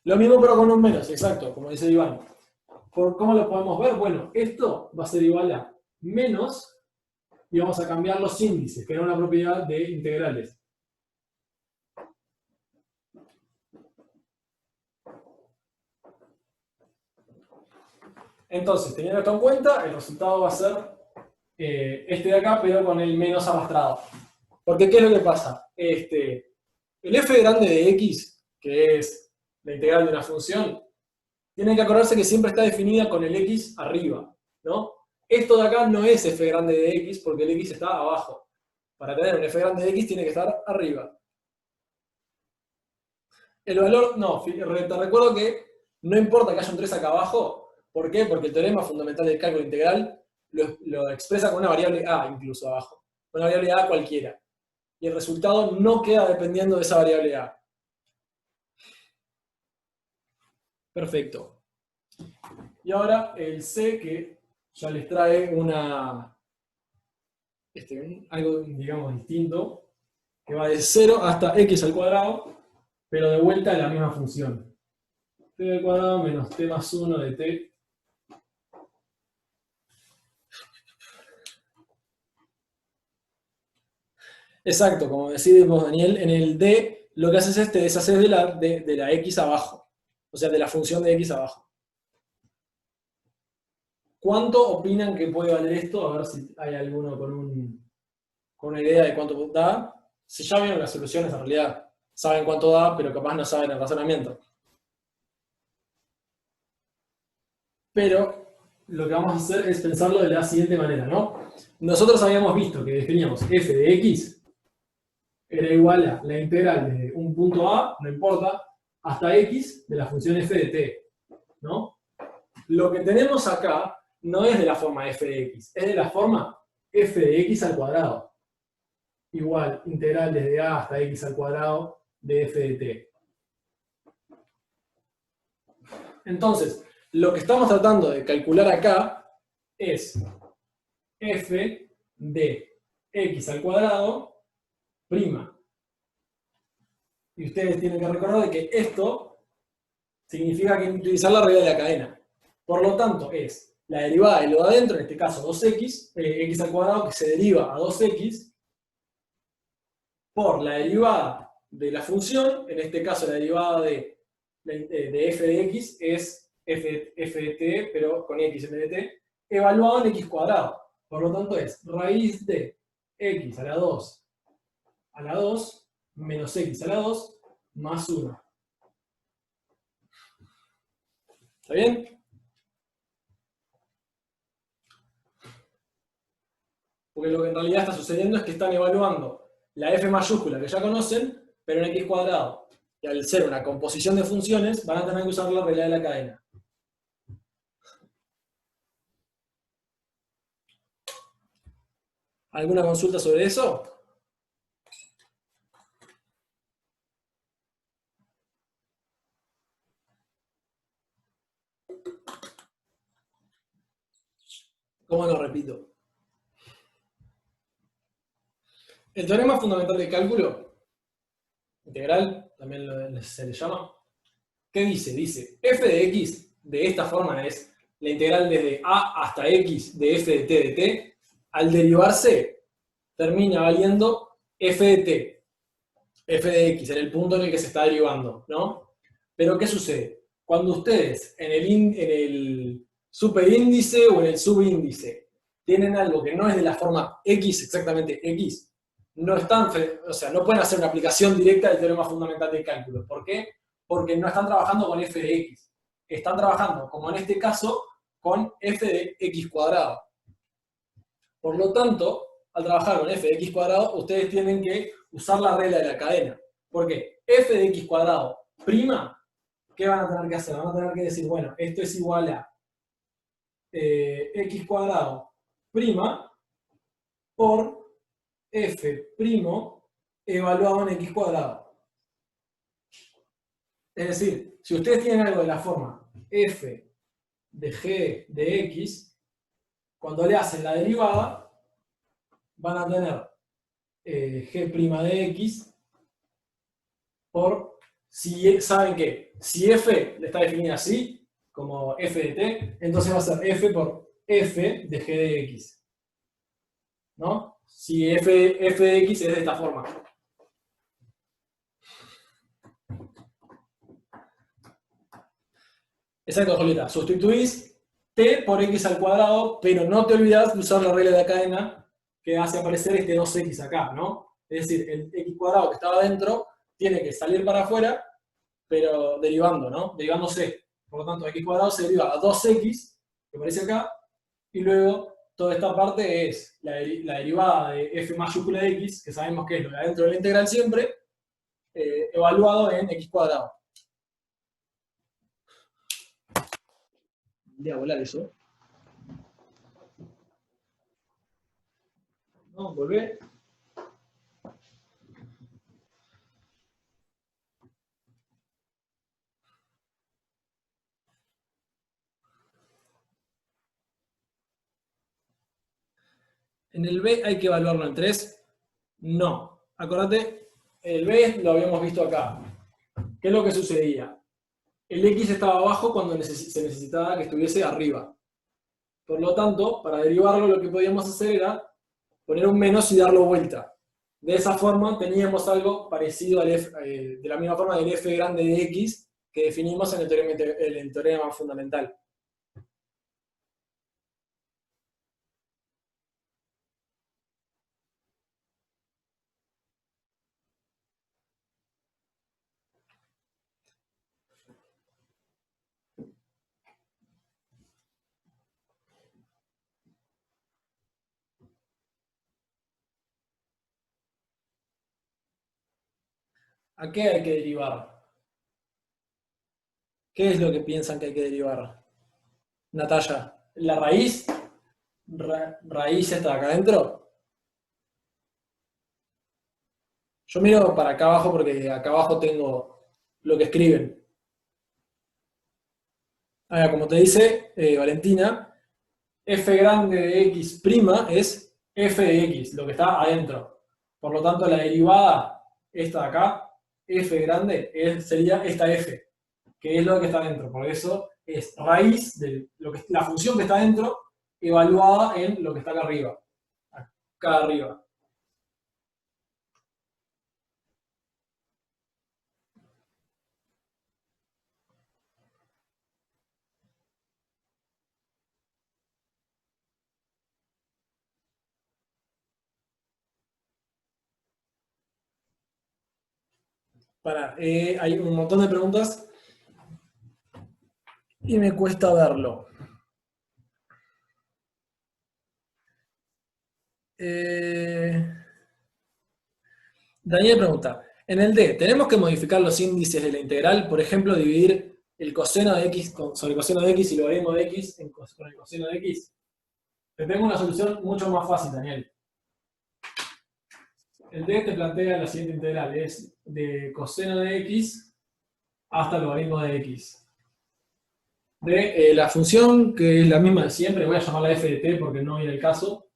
Lo mismo pero con un menos, exacto, como dice Iván. ¿Cómo lo podemos ver? Bueno, esto va a ser igual a menos, y vamos a cambiar los índices, que era una propiedad de integrales. Entonces, teniendo esto en cuenta, el resultado va a ser este de acá, pero con el menos arrastrado. Porque, ¿qué es lo que pasa? El f grande de x, que es la integral de una función, tienen que acordarse que siempre está definida con el x arriba, ¿no? Esto de acá no es f grande de x porque el x está abajo. Para tener un f grande de x tiene que estar arriba. El valor, no, te recuerdo que no importa que haya un 3 acá abajo. ¿Por qué? Porque el teorema fundamental del cálculo integral lo expresa con una variable a incluso abajo. Una variable a cualquiera. Y el resultado no queda dependiendo de esa variable a. Perfecto. Y ahora el C, que ya les trae algo, digamos, distinto, que va de 0 hasta x al cuadrado, pero de vuelta a la misma función. T al cuadrado menos t más 1 de t. Exacto, como decimos Daniel, en el D lo que haces es te deshaces de la x abajo, o sea, de la función de x abajo. ¿Cuánto opinan que puede valer esto? A ver si hay alguno con una idea de cuánto da. Si ya vieron las soluciones, en realidad saben cuánto da, pero capaz no saben el razonamiento. Pero lo que vamos a hacer es pensarlo de la siguiente manera, ¿no? Nosotros habíamos visto que definíamos f de x era igual a la integral de un punto a, no importa, hasta x de la función f de t, ¿no? Lo que tenemos acá no es de la forma f de x, es de la forma f de x al cuadrado. Igual, integral desde a hasta x al cuadrado de f de t. Entonces, lo que estamos tratando de calcular acá es f de x al cuadrado prima. Y ustedes tienen que recordar de que esto significa que hay que utilizar la regla de la cadena. Por lo tanto, es la derivada de lo de adentro, en este caso 2x, x al cuadrado, que se deriva a 2x, por la derivada de la función, en este caso la derivada de f de x es f de t, pero con x en vez de t, evaluado en x cuadrado. Por lo tanto es raíz de x a la 2 menos x a la 2 más 1. ¿Está bien? Porque lo que en realidad está sucediendo es que están evaluando la f mayúscula que ya conocen, pero en x cuadrado. Y al ser una composición de funciones, van a tener que usar la regla de la cadena. ¿Alguna consulta sobre eso? ¿Cómo lo repito? El teorema fundamental del cálculo integral, también se le llama, ¿qué dice? Dice, f de x de esta forma es la integral desde a hasta x de f de t de t, al derivarse termina valiendo f de t, f de x, en el punto en el que se está derivando, ¿no? Pero ¿qué sucede? Cuando ustedes en el superíndice o en el subíndice tienen algo que no es de la forma x, exactamente x, no están, o sea, no pueden hacer una aplicación directa del teorema fundamental del cálculo. ¿Por qué? porque no están trabajando con f de x. Están trabajando, como en este caso, con f de x cuadrado. Por lo tanto, al trabajar con f de x cuadrado, ustedes tienen que usar la regla de la cadena. ¿Por qué? F de x cuadrado prima, ¿qué van a tener que hacer? Van a tener que decir, bueno, esto es igual a x cuadrado prima por f primo evaluado en x cuadrado. Es decir, si ustedes tienen algo de la forma f de g de x, cuando le hacen la derivada, van a tener g' de x por, si saben que, si f está definida así, como f de t, entonces va a ser f por f de g de x. ¿No? Si f de x es de esta forma. Exacto, Julieta. Sustituís t por x al cuadrado, pero no te olvidas de usar la regla de la cadena que hace aparecer este 2x acá, ¿no? Es decir, el x cuadrado que estaba dentro tiene que salir para afuera, pero derivando, ¿no? Derivándose. Por lo tanto, x cuadrado se deriva a 2x, que aparece acá, y luego toda esta parte es la derivada de f mayúscula de x, que sabemos que es lo de adentro de la integral siempre, evaluado en x cuadrado. Voy a volar eso. No, volvé. ¿En el B hay que evaluarlo en 3? No. Acordate, el B lo habíamos visto acá. ¿Qué es lo que sucedía? El X estaba abajo cuando se necesitaba que estuviese arriba. Por lo tanto, para derivarlo lo que podíamos hacer era poner un menos y darlo vuelta. De esa forma teníamos algo parecido al f, de la misma forma del f grande de x que definimos en el teorema fundamental. ¿A qué hay que derivar? ¿Qué es lo que piensan que hay que derivar? Natalia, ¿la raíz? ¿Raíz está acá adentro? Yo miro para acá abajo porque acá abajo tengo lo que escriben. Ahora, como te dice Valentina, f grande de x' es f de x, lo que está adentro. Por lo tanto, la derivada, esta de acá, f grande, sería esta f, que es lo que está adentro. Por eso es raíz de la función que está adentro evaluada en lo que está acá arriba. Acá arriba. Hay un montón de preguntas y me cuesta verlo. Daniel pregunta, en el D, ¿tenemos que modificar los índices de la integral? Por ejemplo, dividir el coseno de x sobre el coseno de x y logaritmo de x con el coseno de x. Te tengo una solución mucho más fácil, Daniel. El D te plantea la siguiente integral, es de coseno de x hasta logaritmo de x. De la función, que es la misma de siempre, voy a llamarla f de t porque no viene el caso.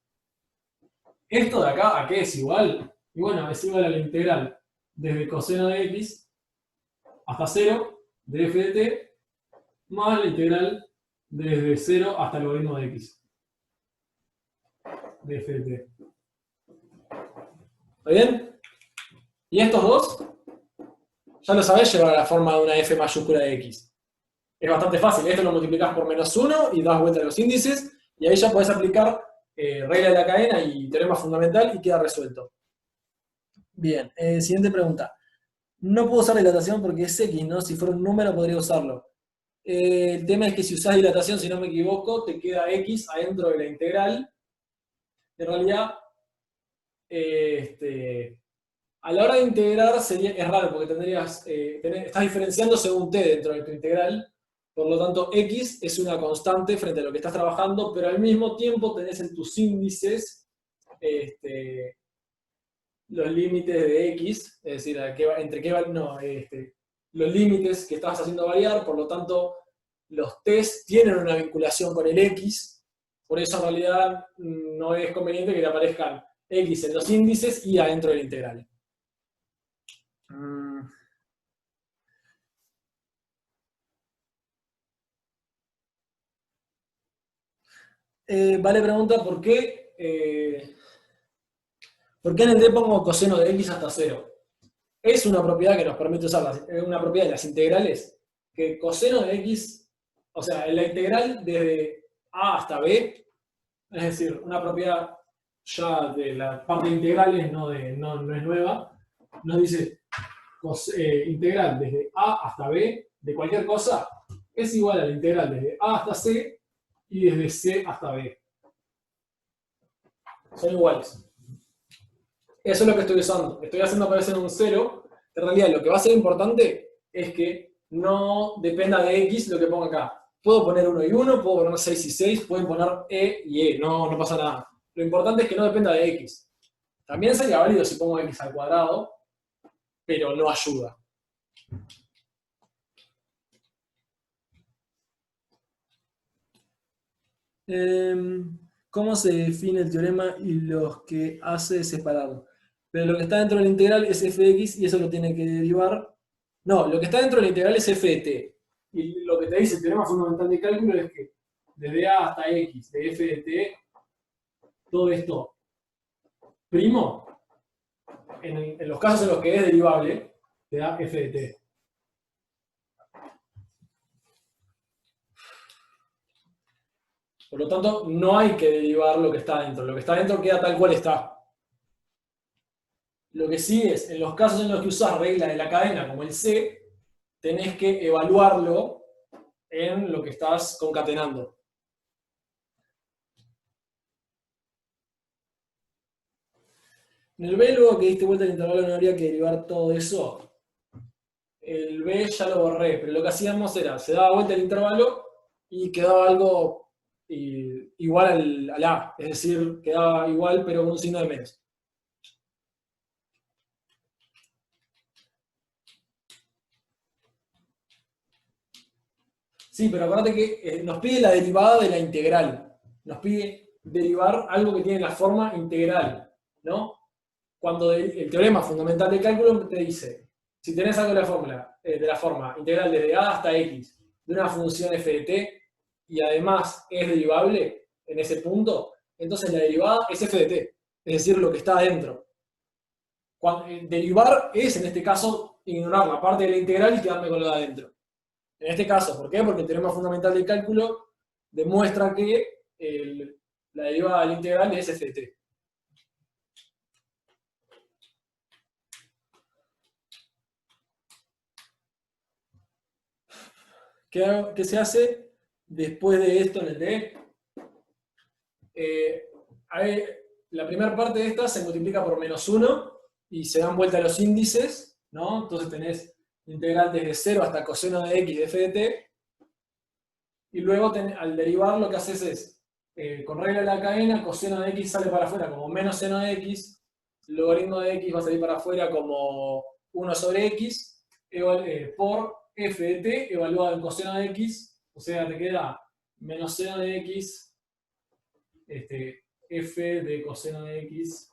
Esto de acá, ¿a qué es igual? Y bueno, es igual a la integral desde coseno de x hasta 0 de f de t más la integral desde 0 hasta el logaritmo de x de f de t. ¿Está bien? Y estos dos, ya lo sabés llevar a la forma de una f mayúscula de x. Es bastante fácil, esto lo multiplicás por -1 y das vuelta a los índices, y ahí ya podés aplicar regla de la cadena y teorema fundamental y queda resuelto. Bien, siguiente pregunta. No puedo usar dilatación porque es X, ¿no? Si fuera un número podría usarlo. El tema es que si usás dilatación, si no me equivoco, te queda X adentro de la integral. En realidad, a la hora de integrar es raro porque estás diferenciando según t dentro de tu integral. Por lo tanto, X es una constante frente a lo que estás trabajando, pero al mismo tiempo tenés en tus índices los límites de X, es decir, entre qué no, los límites que estás haciendo variar, por lo tanto, los test tienen una vinculación con el X, por eso en realidad no es conveniente que te aparezcan X en los índices y adentro del integral. Vale, pregunta, ¿por qué en el D pongo coseno de X hasta 0? Es una propiedad que nos permite usar, una propiedad de las integrales, que coseno de X, o sea, en la integral desde A hasta B, es decir, una propiedad ya de la parte de integrales, no es nueva, nos dice integral desde A hasta B de cualquier cosa es igual a la integral desde A hasta C y desde C hasta B. Son iguales. Eso es lo que estoy usando. Estoy haciendo aparecer un 0. En realidad, lo que va a ser importante es que no dependa de X lo que ponga acá. Puedo poner 1 y 1, puedo poner 6 y 6, pueden poner E y E, no pasa nada. Lo importante es que no dependa de X. También sería válido si pongo X al cuadrado, pero no ayuda. ¿Cómo se define el teorema y los que hace separado? Pero lo que está dentro de la integral es f de x y eso lo tiene que derivar. No, lo que está dentro de la integral es f de t. Y lo que te dice el teorema fundamental de cálculo es que desde a hasta x de f de t, todo esto primo, en los casos en los que es derivable, te da f de t. Por lo tanto, no hay que derivar lo que está dentro. Lo que está dentro queda tal cual está. Lo que sí es, en los casos en los que usás regla de la cadena como el C, tenés que evaluarlo en lo que estás concatenando. En el B, luego que diste vuelta al intervalo, no habría que derivar todo eso. El B ya lo borré, pero lo que hacíamos era, se daba vuelta el intervalo y quedaba algo igual al A. Es decir, quedaba igual, pero con un signo de menos. Sí, pero acuérdate que nos pide la derivada de la integral. Nos pide derivar algo que tiene la forma integral, ¿no? Cuando el teorema fundamental del cálculo te dice, si tenés algo de la fórmula, de la forma integral desde a hasta x de una función f de t y además es derivable en ese punto, entonces la derivada es f de t, es decir, lo que está adentro. Derivar es, en este caso, ignorar la parte de la integral y quedarme con lo de adentro. En este caso, ¿por qué? Porque el teorema fundamental del cálculo demuestra que la derivada de la integral es f de t. ¿Qué se hace después de esto en el D? La primera parte de esta se multiplica por menos 1 y se dan vuelta los índices, ¿no? Entonces tenés integral desde 0 hasta coseno de x de f de t. Y luego al derivar lo que haces es, con regla de la cadena, coseno de x sale para afuera como menos seno de x, logaritmo de x va a salir para afuera como 1 sobre x, por f de t evaluado en coseno de x, o sea, te queda menos seno de x, f de coseno de x,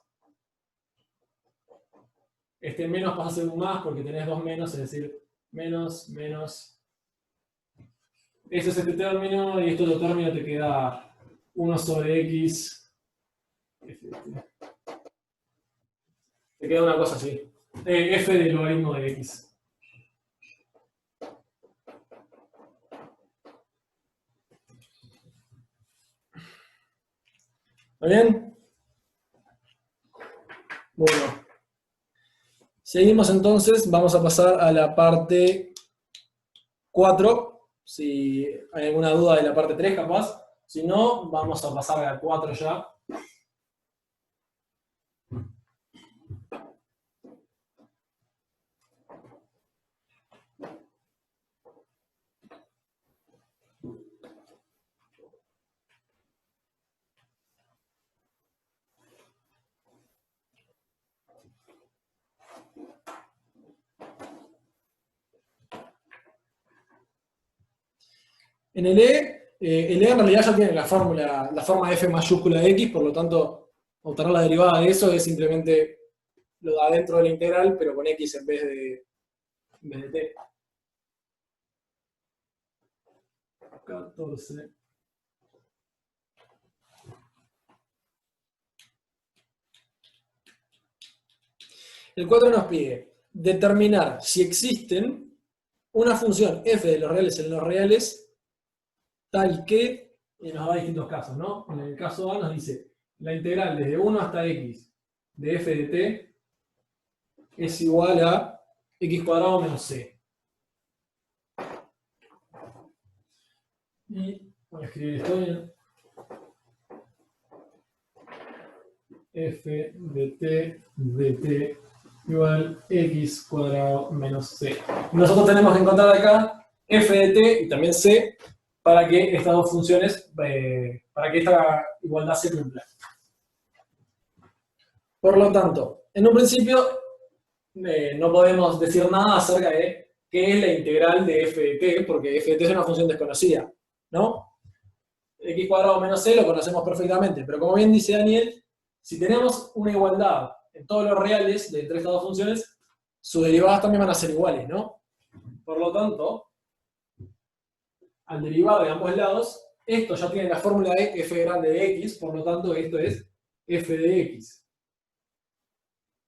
menos pasa a ser un más porque tenés dos menos, es decir, menos, menos. Esto es este término y este otro término te queda 1 sobre x. Te queda una cosa así. F del logaritmo de x. ¿Está bien? Bueno. Seguimos entonces, vamos a pasar a la parte 4, si hay alguna duda de la parte 3 capaz, si no, vamos a pasar a la 4 ya. En el E en realidad ya tiene la fórmula, la forma f mayúscula de x, por lo tanto, obtener la derivada de eso es simplemente lo de adentro de la integral, pero con x en vez de t. 14. El 4 nos pide determinar si existen una función f de los reales en los reales tal que, y nos da distintos casos, ¿no? En el caso A nos dice, la integral desde 1 hasta x de f de t es igual a x cuadrado menos c. Y voy a escribir esto bien. F de t igual x cuadrado menos c. Nosotros tenemos que encontrar acá f de t y también c para que estas dos funciones, para que esta igualdad se cumpla. Por lo tanto, en un principio no podemos decir nada acerca de qué es la integral de f de t, porque f de t es una función desconocida, ¿no? X cuadrado menos c lo conocemos perfectamente, pero como bien dice Daniel, si tenemos una igualdad en todos los reales de entre estas dos funciones, sus derivadas también van a ser iguales, ¿no? Por lo tanto, al derivado de ambos lados, esto ya tiene la fórmula de f grande de x, por lo tanto esto es f de x,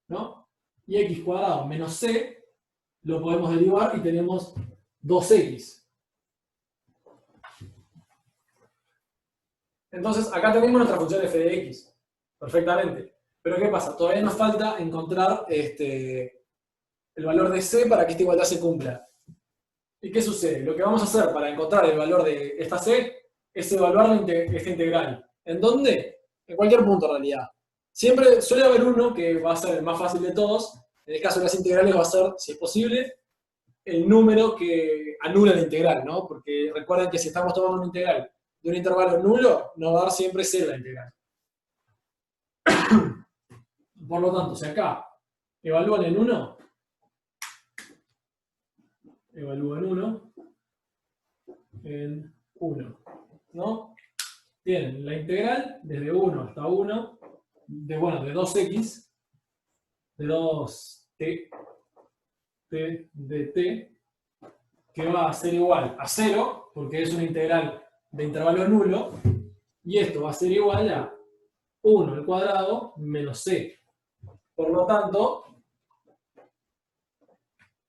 ¿no? Y x cuadrado menos c lo podemos derivar y tenemos 2x. Entonces, acá tenemos nuestra función f de x, perfectamente. Pero ¿qué pasa? Todavía nos falta encontrar el valor de c para que esta igualdad se cumpla. ¿Y qué sucede? Lo que vamos a hacer para encontrar el valor de esta c es evaluar esta integral. ¿En dónde? En cualquier punto, en realidad. Siempre suele haber uno que va a ser el más fácil de todos. En el caso de las integrales va a ser, si es posible, el número que anula la integral, ¿no? Porque recuerden que si estamos tomando una integral de un intervalo nulo, nos va a dar siempre cero la integral. Por lo tanto, si acá evalúan en 1, evalúan 1 en 1, ¿no? Tienen la integral desde 1 hasta 1, de 2x, de 2t, t de t, que va a ser igual a 0, porque es una integral de intervalo nulo, y esto va a ser igual a 1 al cuadrado menos c. Por lo tanto,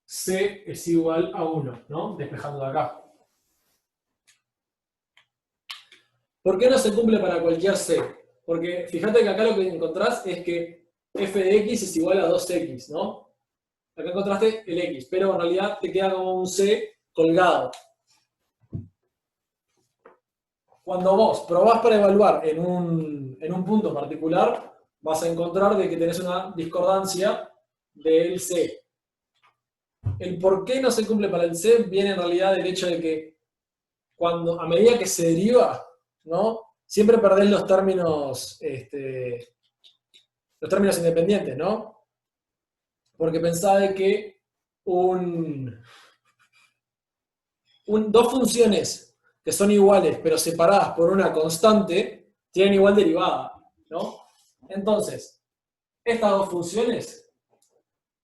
c es igual a 1, ¿no? Despejando de acá. ¿Por qué no se cumple para cualquier c? Porque fíjate que acá lo que encontrás es que f de x es igual a 2x, ¿no? Acá encontraste el x, pero en realidad te queda como un c colgado. Cuando vos probás para evaluar en un punto particular, vas a encontrar de que tenés una discordancia del c. El por qué no se cumple para el c viene en realidad del hecho de que a medida que se deriva, ¿no? Siempre perdés los términos independientes, ¿no? Porque pensá de que dos funciones que son iguales pero separadas por una constante tienen igual derivada, ¿no? Entonces, estas dos funciones,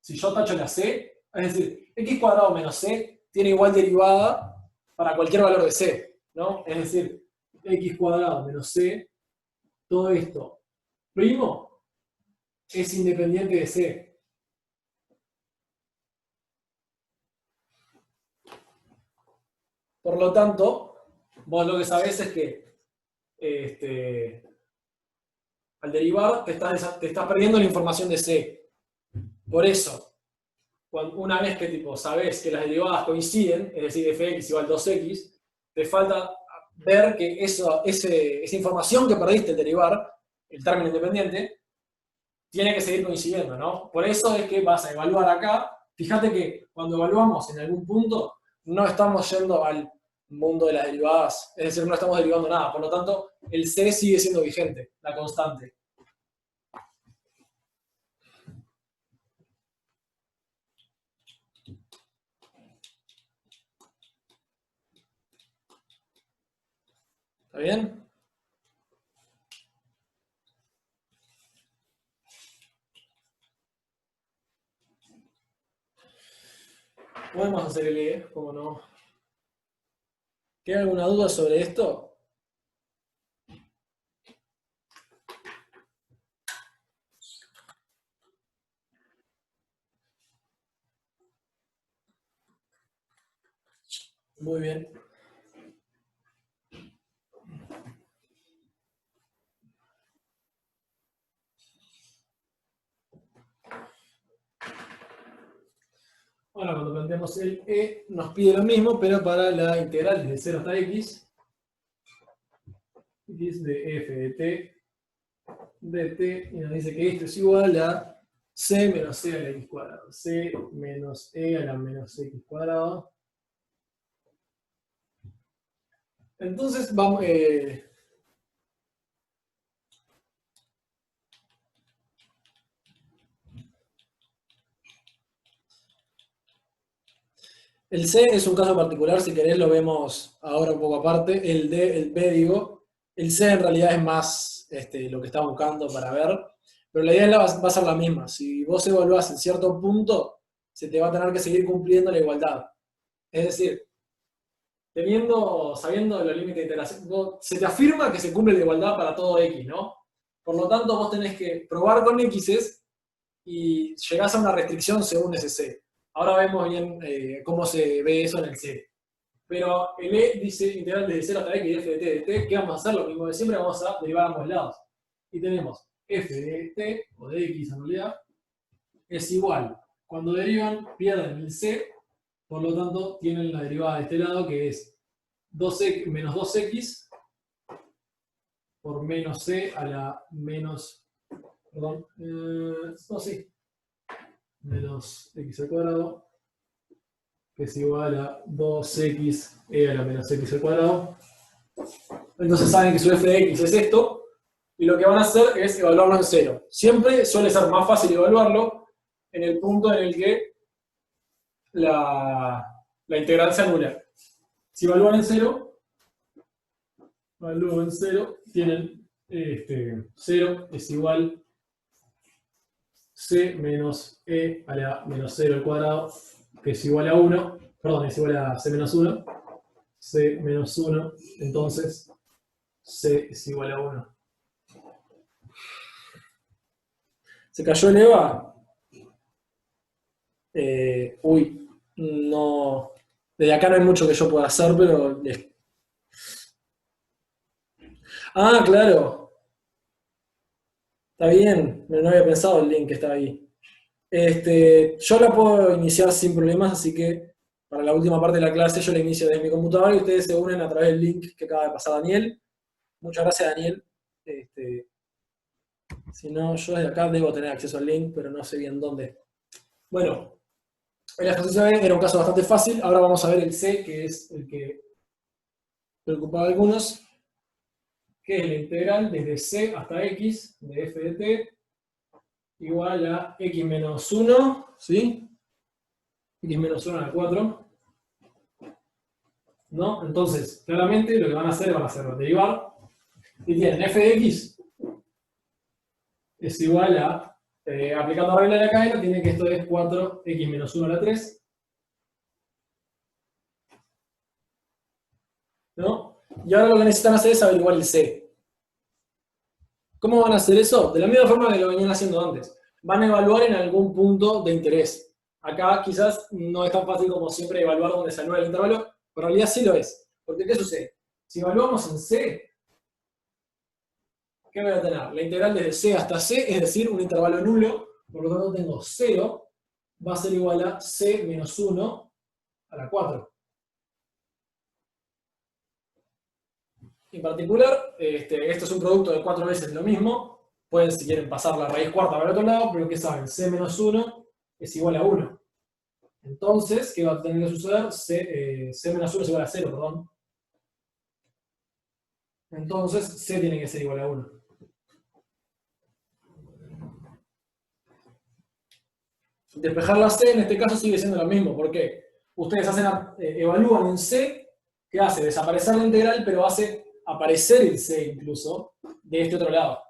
si yo tacho la c, es decir, x cuadrado menos c tiene igual derivada para cualquier valor de c, ¿no? Es decir, x cuadrado menos c, todo esto primo es independiente de c. Por lo tanto, vos lo que sabés es que al derivar te estás perdiendo la información de c. Por eso, una vez que tipo, sabes que las derivadas coinciden, es decir, fx igual 2x, te falta ver que esa información que perdiste al derivar, el término independiente, tiene que seguir coincidiendo, ¿no? Por eso es que vas a evaluar acá. Fíjate que cuando evaluamos en algún punto, no estamos yendo al mundo de las derivadas, es decir, no estamos derivando nada. Por lo tanto, el C sigue siendo vigente, la constante. ¿Está bien? Podemos hacer el E, ¿cómo no? ¿Queda alguna duda sobre esto? Muy bien. Ahora, cuando planteamos el E, nos pide lo mismo, pero para la integral desde 0 hasta x, x de f de t, de t, y nos dice que esto es igual a c menos c a la x cuadrado. C menos e a la menos x cuadrado. Entonces, vamos... el C es un caso particular, si querés lo vemos ahora un poco aparte. El B, digo, el C en realidad es más lo que está buscando para ver, pero la idea va a ser la misma. Si vos evaluás en cierto punto, se te va a tener que seguir cumpliendo la igualdad. Es decir, sabiendo los límites de integración, se te afirma que se cumple la igualdad para todo X, ¿no? Por lo tanto, vos tenés que probar con X's y llegás a una restricción según ese C. Ahora vemos bien cómo se ve eso en el C. Pero el E dice integral desde 0 hasta x de f de t de t. ¿Qué vamos a hacer? Lo mismo de siempre, vamos a derivar a ambos lados. Y tenemos f de t, o de x en realidad, es igual. Cuando derivan, pierden el C, por lo tanto, tienen la derivada de este lado, que es 2x, menos 2x por menos c a la menos... Perdón. No, sí. Menos x al cuadrado, que es igual a 2x a la menos x al cuadrado. Entonces saben que su f de x es esto, y lo que van a hacer es evaluarlo en cero. Siempre suele ser más fácil evaluarlo en el punto en el que la integral se anula. Si evalúan en cero, tienen 0 es igual c menos e a la menos 0 al cuadrado, que es igual a 1, perdón, es igual a c menos 1, c menos 1, entonces c es igual a 1. ¿Se cayó el EVA? Uy, no. Desde acá no hay mucho que yo pueda hacer, pero... Ah, claro. Está bien, no había pensado el link que estaba ahí. Yo la puedo iniciar sin problemas, así que para la última parte de la clase yo la inicio desde mi computadora y ustedes se unen a través del link que acaba de pasar Daniel. Muchas gracias, Daniel. Si no, yo desde acá debo tener acceso al link, pero no sé bien dónde. Bueno, el ejercicio B era un caso bastante fácil. Ahora vamos a ver el C, que es el que preocupaba a algunos, que es la integral desde C hasta X de f de t igual a x menos 1, ¿sí? X menos 1 a la 4. ¿No? Entonces, claramente lo que van a hacer derivar. Y tienen f de x es igual a, aplicando regla de la cadena, tiene que esto es 4x menos 1 a la 3. ¿No? Y ahora lo que necesitan hacer es averiguar el c. ¿Cómo van a hacer eso? De la misma forma que lo venían haciendo antes. Van a evaluar en algún punto de interés. Acá quizás no es tan fácil como siempre evaluar dónde se anula el intervalo, pero en realidad sí lo es. Porque ¿qué sucede? Si evaluamos en C, ¿qué voy a tener? La integral desde C hasta C, es decir, un intervalo nulo, por lo tanto tengo 0, va a ser igual a c menos 1 a la 4. En particular, esto es un producto de 4 veces lo mismo. Pueden, si quieren, pasar la raíz cuarta para el otro lado, pero ¿qué saben? C menos 1 es igual a 1. Entonces, ¿qué va a tener que suceder? C menos 1 es igual a 0, perdón. Entonces, C tiene que ser igual a 1. Despejar la C en este caso sigue siendo lo mismo. ¿Por qué? Ustedes evalúan un C que hace desaparecer la integral, pero hace aparecer el C incluso de este otro lado.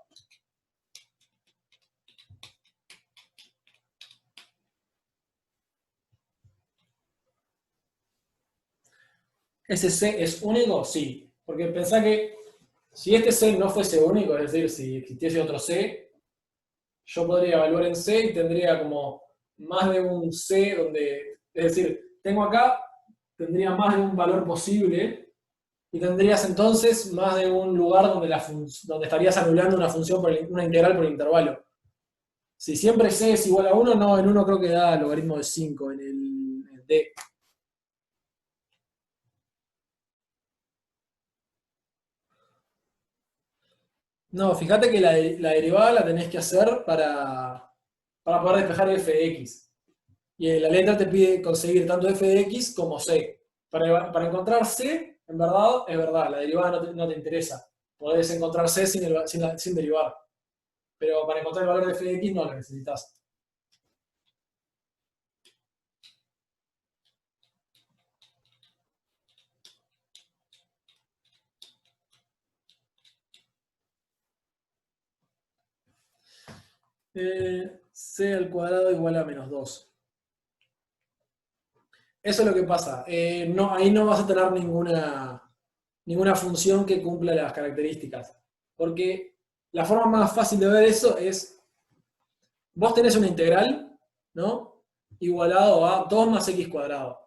¿Ese C es único? Sí. Porque pensá que si este C no fuese único, es decir, si existiese otro C, yo podría evaluar en C y tendría como más de un C donde, es decir, tengo acá, tendría más de un valor posible y tendrías entonces más de un lugar donde estarías anulando una función, una integral por intervalo. Si siempre C es igual a 1, no, en 1 creo que da logaritmo de 5, en el D. No, fíjate que la derivada la tenés que hacer para poder despejar f de x. Y la letra te pide conseguir tanto f de x como c. Para encontrar c, en verdad, es verdad, la derivada no te interesa. Podés encontrar c sin derivar. Pero para encontrar el valor de f de x no lo necesitas. C al cuadrado igual a menos 2. Eso es lo que pasa. Ahí no vas a tener ninguna función que cumpla las características. Porque la forma más fácil de ver eso es, vos tenés una integral, ¿no? Igualado a 2 más x cuadrado.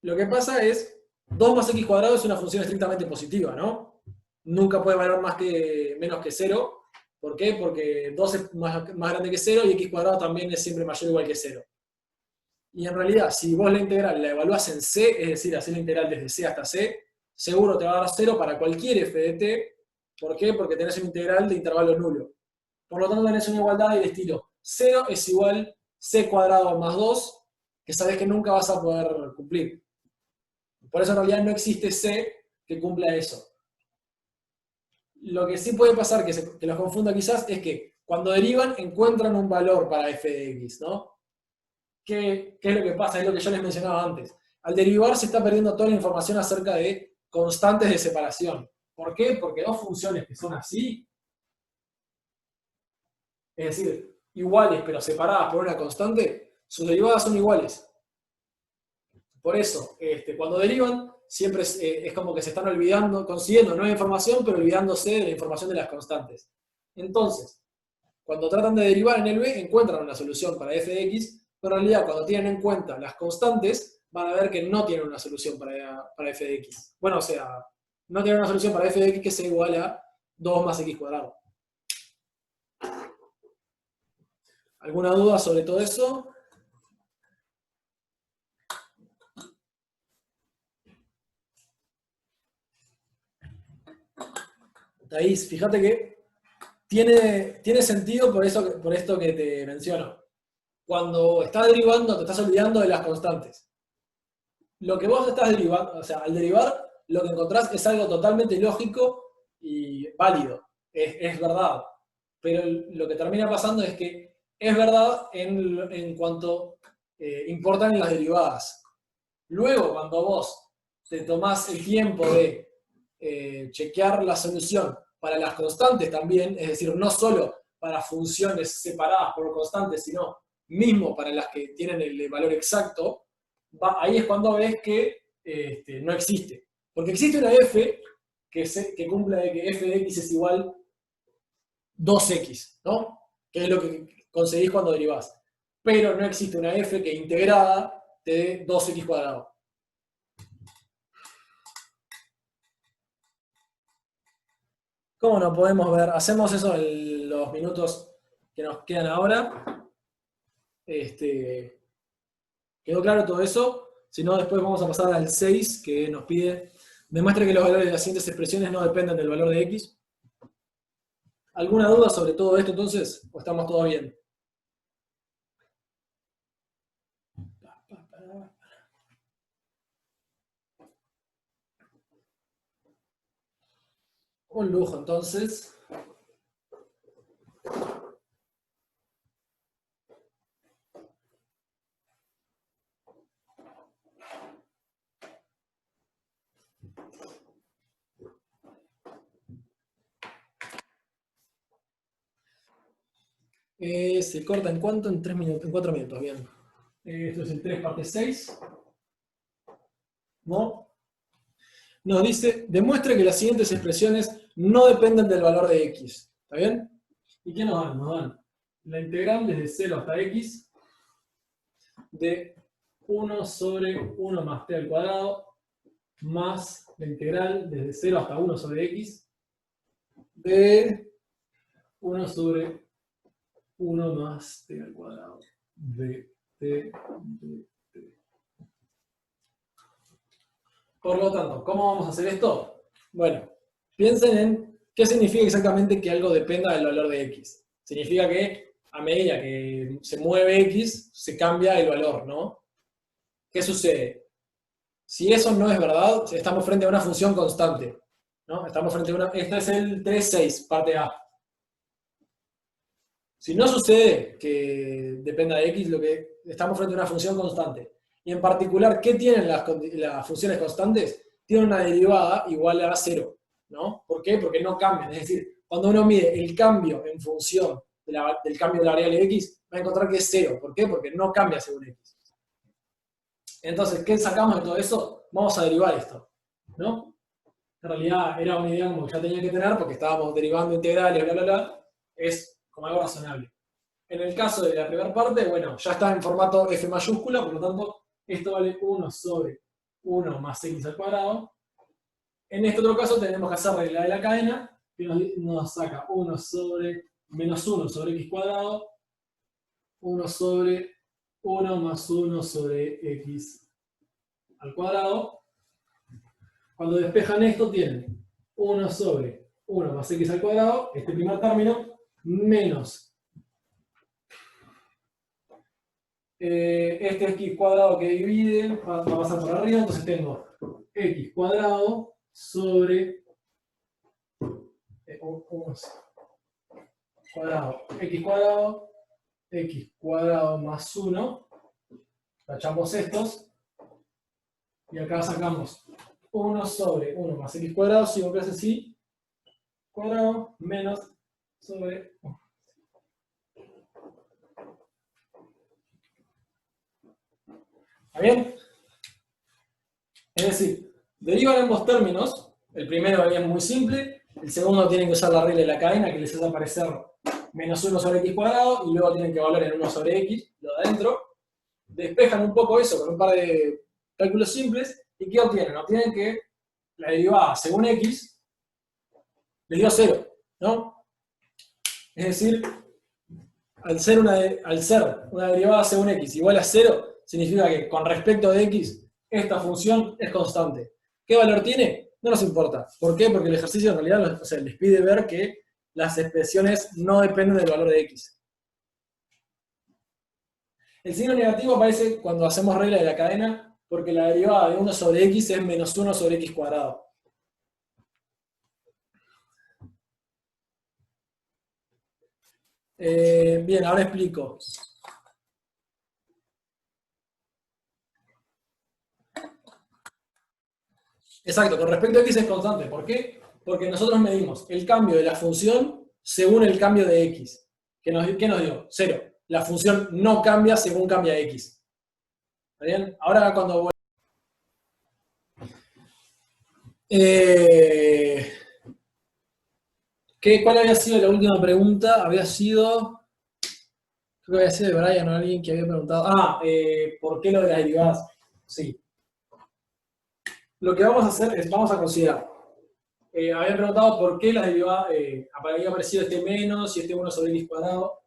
Lo que pasa es, 2 más x cuadrado es una función estrictamente positiva, ¿no? Nunca puede valer menos que 0. ¿Por qué? Porque 2 es más grande que 0 y x cuadrado también es siempre mayor o igual que 0. Y en realidad, si vos la integral la evaluás en C, es decir, hacer la integral desde C hasta C, seguro te va a dar 0 para cualquier f de t. ¿Por qué? Porque tenés una integral de intervalo nulo. Por lo tanto, tenés una igualdad del estilo 0 es igual c cuadrado más 2, que sabés que nunca vas a poder cumplir. Por eso en realidad no existe C que cumpla eso. Lo que sí puede pasar, que los confunda quizás, es que cuando derivan encuentran un valor para f de x, ¿no? ¿Qué es lo que pasa? Es lo que yo les mencionaba antes. Al derivar se está perdiendo toda la información acerca de constantes de separación. ¿Por qué? Porque dos funciones que son así, es decir, iguales pero separadas por una constante, sus derivadas son iguales. Por eso, cuando derivan, siempre es como que se están olvidando, consiguiendo nueva información, pero olvidándose de la información de las constantes. Entonces, cuando tratan de derivar en el b, encuentran una solución para f de x, pero en realidad cuando tienen en cuenta las constantes, van a ver que no tienen una solución para f de x. Bueno, o sea, no tienen una solución para f de x que sea igual a 2 más x cuadrado. ¿Alguna duda sobre todo eso? Thais, fíjate que tiene sentido por esto que te menciono. Cuando estás derivando, te estás olvidando de las constantes. Lo que vos estás derivando, o sea, al derivar, lo que encontrás es algo totalmente lógico y válido. Es verdad. Pero lo que termina pasando es que es verdad en cuanto importan las derivadas. Luego, cuando vos te tomás el tiempo de chequear la solución para las constantes también, es decir, no solo para funciones separadas por constantes, sino mismo para las que tienen el valor exacto, ahí es cuando ves que no existe. Porque existe una f que cumple de que f de x es igual 2x, ¿no? Que es lo que conseguís cuando derivás. Pero no existe una f que integrada te dé 2x cuadrado. ¿Cómo no podemos ver? Hacemos eso en los minutos que nos quedan ahora. ¿Quedó claro todo eso? Si no, después vamos a pasar al 6, que nos pide, demuestre que los valores de las siguientes expresiones no dependen del valor de x. ¿Alguna duda sobre todo esto entonces? ¿O estamos todos bien? Un lujo entonces. Se corta en cuánto? En 3 minutos, en 4 minutos, bien. Esto es el 3 parte 6. ¿No? Nos dice, demuestre que las siguientes expresiones no dependen del valor de x. ¿Está bien? ¿Y qué nos dan? Nos dan la integral desde 0 hasta x de 1 sobre 1 más t al cuadrado más la integral desde 0 hasta 1 sobre x de 1 sobre 1 más t al cuadrado de t de t. Por lo tanto, ¿cómo vamos a hacer esto? Bueno, piensen en qué significa exactamente que algo dependa del valor de x. Significa que a medida que se mueve x, se cambia el valor, ¿no? ¿Qué sucede? Si eso no es verdad, estamos frente a una función constante, ¿no? Estamos frente a una... Este es el 3.6, parte A. Si no sucede que dependa de x, lo que estamos frente a una función constante. Y en particular, ¿qué tienen las funciones constantes? Tienen una derivada igual a 0, ¿no? ¿Por qué? Porque no cambian. Es decir, cuando uno mide el cambio en función del cambio de la variable x, va a encontrar que es 0. ¿Por qué? Porque no cambia según x. Entonces, ¿qué sacamos de todo eso? Vamos a derivar esto, ¿no? En realidad era una idea como que ya tenía que tener porque estábamos derivando integrales, bla, bla, bla. Es como algo razonable. En el caso de la primera parte, bueno, ya está en formato f mayúscula, por lo tanto, esto vale 1 sobre 1 más x al cuadrado. En este otro caso tenemos que hacer regla de la cadena, que nos saca 1 sobre menos 1 sobre x cuadrado, 1 sobre 1 más 1 sobre x al cuadrado. Cuando despejan esto tienen 1 sobre 1 más x al cuadrado, este primer término, menos este x cuadrado que divide, va a pasar por arriba, entonces tengo x cuadrado sobre x cuadrado más 1, tachamos estos, y acá sacamos 1 sobre 1 más x cuadrado, sigo que es así, cuadrado menos sobre 1. ¿Está bien? Es decir, derivan ambos términos. El primero es muy simple, el segundo tienen que usar la regla de la cadena que les hace aparecer menos 1 sobre x cuadrado y luego tienen que volver en 1 sobre x, lo de adentro. Despejan un poco eso con un par de cálculos simples y ¿qué obtienen? Obtienen que la derivada según x les dio 0, ¿no? Es decir, al ser una derivada según x igual a 0, significa que con respecto de x, esta función es constante. ¿Qué valor tiene? No nos importa. ¿Por qué? Porque el ejercicio en realidad les pide ver que las expresiones no dependen del valor de x. El signo negativo aparece cuando hacemos regla de la cadena, porque la derivada de 1 sobre x es menos 1 sobre x cuadrado. Bien, ahora explico. Exacto, con respecto a x es constante. ¿Por qué? Porque nosotros medimos el cambio de la función según el cambio de x. ¿Qué nos dio? 0. La función no cambia según cambia x. ¿Está bien? Ahora cuando voy... ¿Cuál había sido la última pregunta? Había sido... Creo que había sido de Brian o alguien que había preguntado... ¿por qué lo de las derivadas? Sí. Lo que vamos a hacer es, vamos a considerar. Habían preguntado por qué las derivadas, había aparecido este menos y este 1 sobre x cuadrado,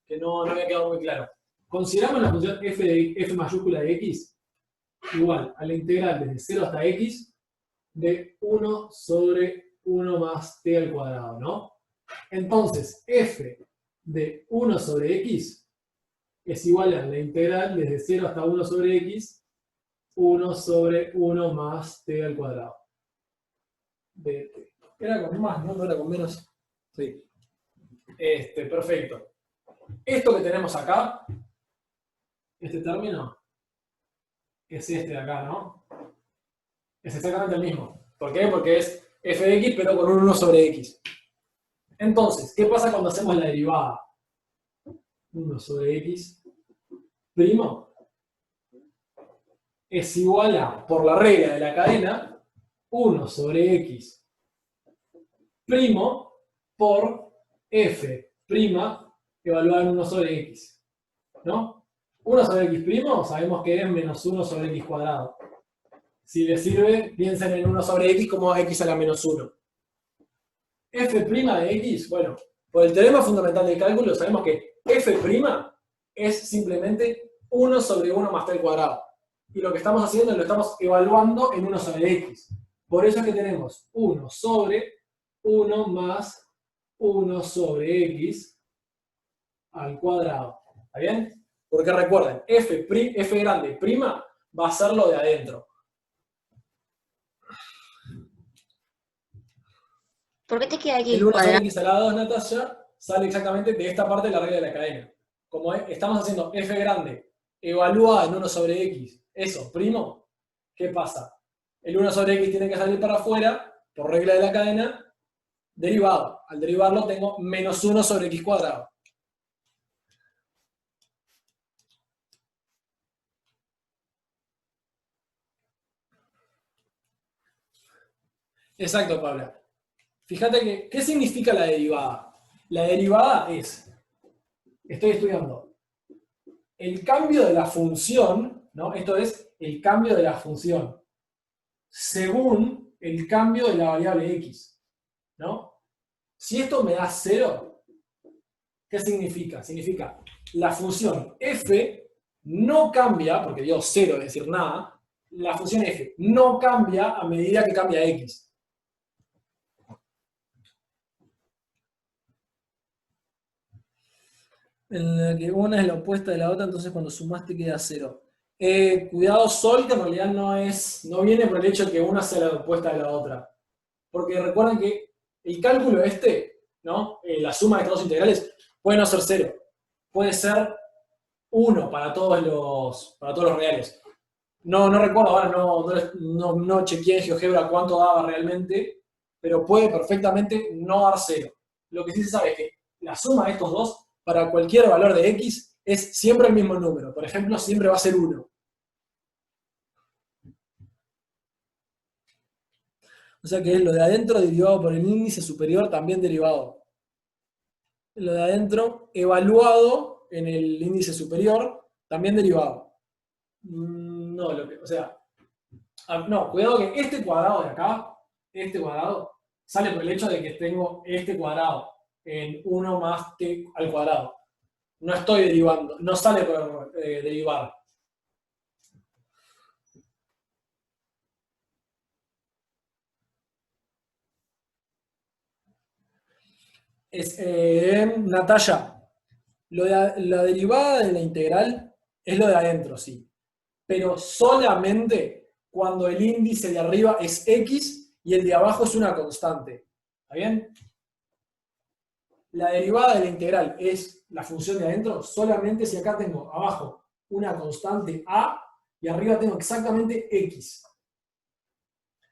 que no había quedado muy claro. consideramos la función f mayúscula de x igual a la integral desde 0 hasta x de 1 sobre 1 más t al cuadrado, ¿no? Entonces, f de 1 sobre x es igual a la integral desde 0 hasta 1 sobre x, 1 sobre 1 más t al cuadrado. De t. Era con más, ¿no? No era con menos. Sí. Perfecto. Esto que tenemos acá, este término, es este de acá, ¿no? Es exactamente el mismo. ¿Por qué? Porque es f de x, pero con un 1 sobre x. Entonces, ¿qué pasa cuando hacemos la derivada? 1 sobre x primo es igual a, por la regla de la cadena, 1 sobre x primo por f prima evaluada en 1 sobre x. ¿No? 1 sobre x primo sabemos que es menos 1 sobre x cuadrado. Si les sirve, piensen en 1 sobre x como x a la menos 1. F' de x, bueno, por el teorema fundamental del cálculo sabemos que f' es simplemente 1 sobre 1 más t al cuadrado. Y lo que estamos haciendo es lo estamos evaluando en 1 sobre x. Por eso es que tenemos 1 sobre 1 más 1 sobre x al cuadrado. ¿Está bien? Porque recuerden, f grande prima va a ser lo de adentro. ¿Por qué te queda aquí El 1 sobre cuadrado? x a la 2, Natalia, sale exactamente de esta parte de la regla de la cadena. Como estamos haciendo f grande evaluada en 1 sobre x, eso, primo, ¿qué pasa? El 1 sobre x tiene que salir para afuera, por regla de la cadena, derivado. Al derivarlo tengo menos 1 sobre x cuadrado. Exacto, Paula. Fíjate que, ¿qué significa la derivada? La derivada es, estoy estudiando, el cambio de la función, ¿no? Esto es el cambio de la función según el cambio de la variable x, ¿no? Si esto me da 0, ¿qué significa? Significa la función f no cambia, porque dio 0, es decir, nada, la función f no cambia a medida que cambia x. En la que una es la opuesta de la otra, entonces cuando sumaste queda 0. Cuidado, Sol, que en realidad no viene por el hecho de que una sea la opuesta de la otra. Porque recuerden que el cálculo ¿no? La suma de estas dos integrales puede no ser 0. Puede ser 1 para todos los reales. No recuerdo ahora, no chequeé en GeoGebra cuánto daba realmente, pero puede perfectamente no dar 0. Lo que sí se sabe es que la suma de estos dos, para cualquier valor de x, es siempre el mismo número. Por ejemplo, siempre va a ser 1. O sea que es lo de adentro derivado por el índice superior también derivado. Lo de adentro evaluado en el índice superior también derivado. No, no, cuidado que este cuadrado de acá, este cuadrado, sale por el hecho de que tengo este cuadrado en 1 más t al cuadrado. No estoy derivando, no sale por derivar. Natalia, la derivada de la integral es lo de adentro, sí. Pero solamente cuando el índice de arriba es x y el de abajo es una constante. ¿Está bien? La derivada de la integral es la función de adentro solamente si acá tengo abajo una constante a y arriba tengo exactamente x.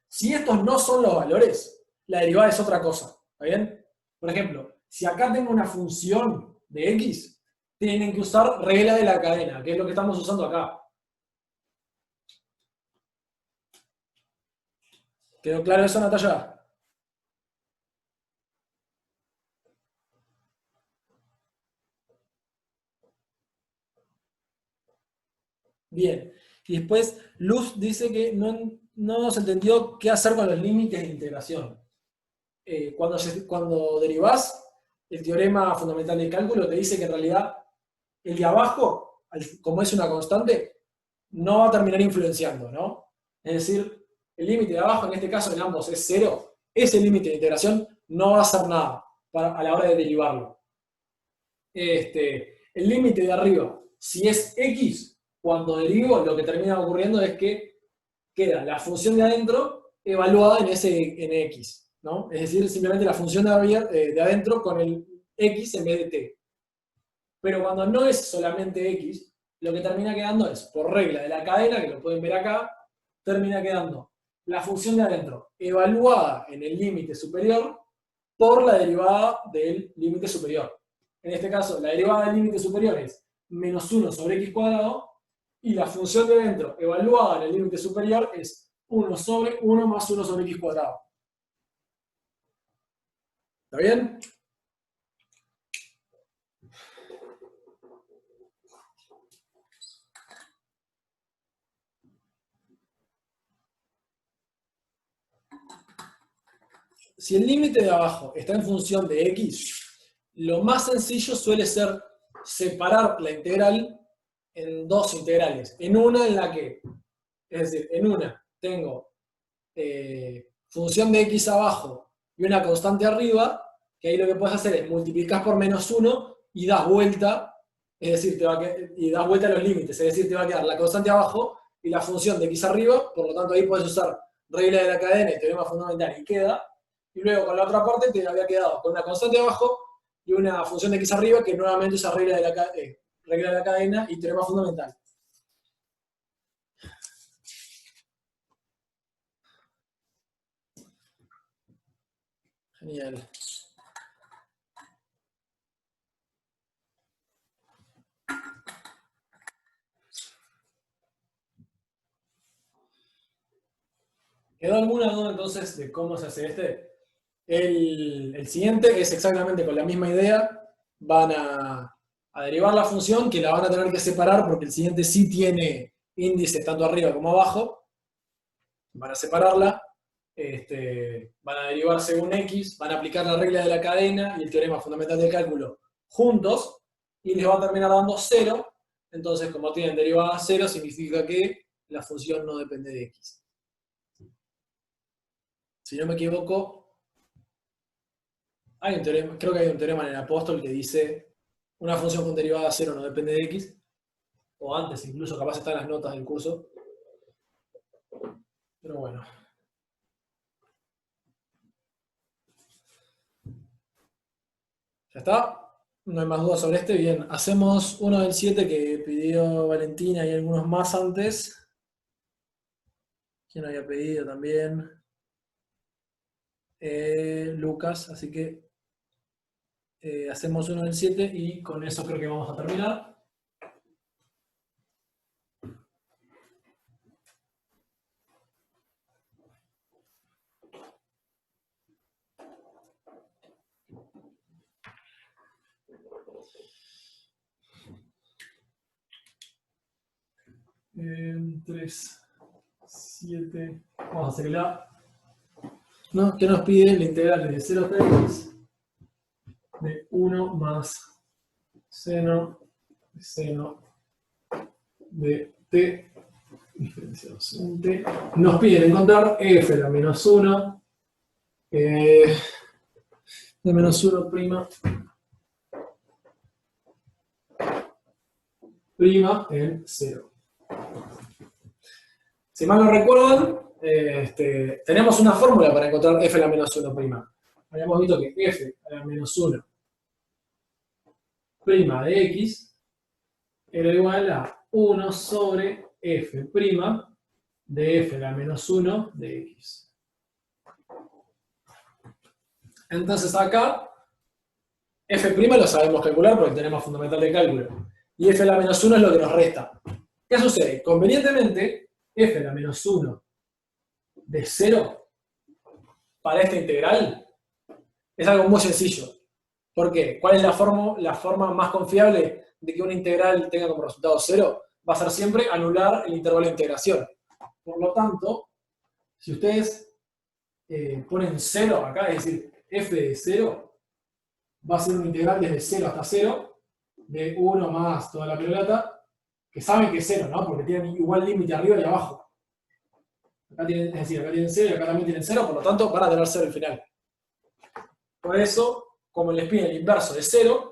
Si estos no son los valores, la derivada es otra cosa. ¿Está bien? Por ejemplo, si acá tengo una función de x, tienen que usar regla de la cadena, que es lo que estamos usando acá. ¿Quedó claro eso, Natalia? Bien. Y después Luz dice que no se entendió qué hacer con los límites de integración. Cuando derivás, el teorema fundamental del cálculo te dice que en realidad el de abajo como es una constante, no va a terminar influenciando, ¿no? Es decir, el límite de abajo, en este caso en ambos es 0, ese límite de integración no va a hacer nada a la hora de derivarlo. El límite de arriba, si es x, cuando derivo, lo que termina ocurriendo es que queda la función de adentro evaluada en x, ¿no? Es decir, simplemente la función de adentro con el x en vez de t. Pero cuando no es solamente x, lo que termina quedando es, por regla de la cadena, que lo pueden ver acá, termina quedando la función de adentro evaluada en el límite superior por la derivada del límite superior. En este caso, la derivada del límite superior es menos 1 sobre x cuadrado, y la función de adentro evaluada en el límite superior es 1 sobre 1 más 1 sobre x cuadrado. ¿Está bien? Si el límite de abajo está en función de x, lo más sencillo suele ser separar la integral en dos integrales. En una en la que, es decir, en una tengo función de x abajo y una constante arriba, que ahí lo que puedes hacer es multiplicar por menos 1 y das vuelta, es decir, y das vuelta a los límites, es decir, te va a quedar la constante abajo y la función de x arriba, por lo tanto ahí puedes usar regla de la cadena y teorema fundamental y queda. Y luego con la otra parte te había quedado con una constante abajo y una función de x arriba que nuevamente usa regla de la cadena y teorema fundamental. Genial. ¿Quedó alguna duda entonces de cómo se hace este? El siguiente es exactamente con la misma idea. Van a derivar la función, que la van a tener que separar porque el siguiente sí tiene índices tanto arriba como abajo. Van a separarla, van a derivar según x, van a aplicar la regla de la cadena y el teorema fundamental del cálculo juntos, y les va a terminar dando 0. Entonces, como tienen derivada 0, significa que la función no depende de x. Si no me equivoco, hay un teorema, creo que hay un teorema en el apóstol que dice una función con derivada 0 no depende de x, o antes incluso, capaz están las notas del curso. Pero bueno. ¿Ya está? No hay más dudas sobre este. Bien, hacemos uno del 7 que pidió Valentina y algunos más antes. ¿Quién había pedido también? Lucas, así que hacemos uno del 7 y con eso creo que vamos a terminar. En 3, 7, vamos a hacerla. ¿No? ¿Qué nos pide? La integral de 0 hasta x de 1 más seno de t diferenciado según t. Nos piden encontrar f de menos 1 de menos 1 prima en 0. Si mal no recuerdan, tenemos una fórmula para encontrar f a la menos 1 prima. Habíamos visto que f a la menos 1 prima de x era igual a 1 sobre f prima de f a la menos 1 de x. Entonces acá, f' lo sabemos calcular porque tenemos fundamental de cálculo. Y f a la menos 1 es lo que nos resta. ¿Qué sucede? Convenientemente, f a la menos 1 de 0 para esta integral es algo muy sencillo. ¿Por qué? ¿Cuál es la forma más confiable de que una integral tenga como resultado 0? Va a ser siempre anular el intervalo de integración. Por lo tanto, si ustedes ponen 0 acá, es decir, f de 0, va a ser una integral desde 0 hasta 0, de 1 más toda la pelota, que saben que es 0, ¿no? Porque tienen igual límite arriba y abajo. Acá tienen, es decir, acá tienen 0 y acá también tienen 0, por lo tanto van a tener 0 al final. Por eso, como les piden el inverso de 0,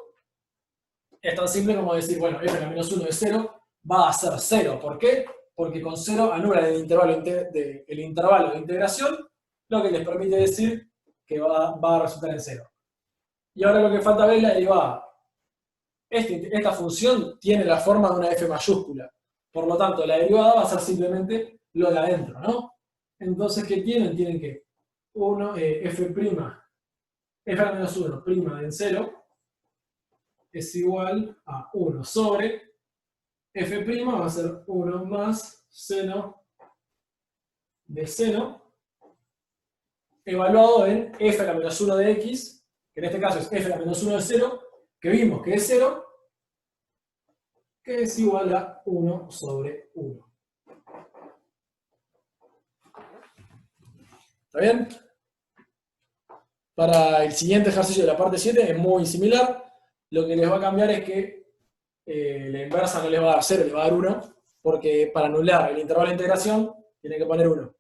es tan simple como decir, bueno, f a la menos 1 de 0 va a ser 0. ¿Por qué? Porque con 0 anulan el intervalo de integración, lo que les permite decir que va a resultar en 0. Y ahora lo que falta ver es la derivada. Esta función tiene la forma de una f mayúscula. Por lo tanto, la derivada va a ser simplemente lo de adentro, ¿no? Entonces, ¿qué tienen? Tienen que 1, f' f a la menos 1 prima de 0 es igual a 1 sobre f' va a ser 1 más seno de 0 evaluado en f a la menos 1 de x, que en este caso es f a la menos 1 de 0, que vimos que es 0, que es igual a 1 sobre 1. ¿Está bien? Para el siguiente ejercicio de la parte 7 es muy similar. Lo que les va a cambiar es que la inversa no les va a dar 0, les va a dar 1, porque para anular el intervalo de integración tienen que poner 1.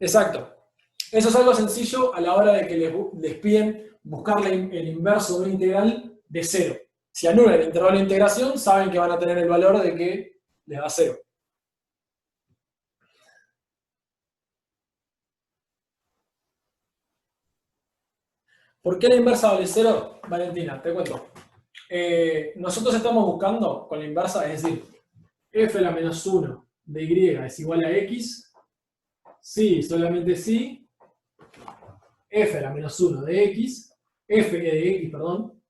Exacto. Eso es algo sencillo a la hora de que les piden buscar el inverso de una integral de 0. Si anulan el intervalo de integración, saben que van a tener el valor de que les da 0. ¿Por qué la inversa vale 0? Valentina, te cuento. Nosotros estamos buscando con la inversa, es decir, f a la menos 1 de y es igual a x, si, solamente si, f a la menos 1 de x, f de x, perdón,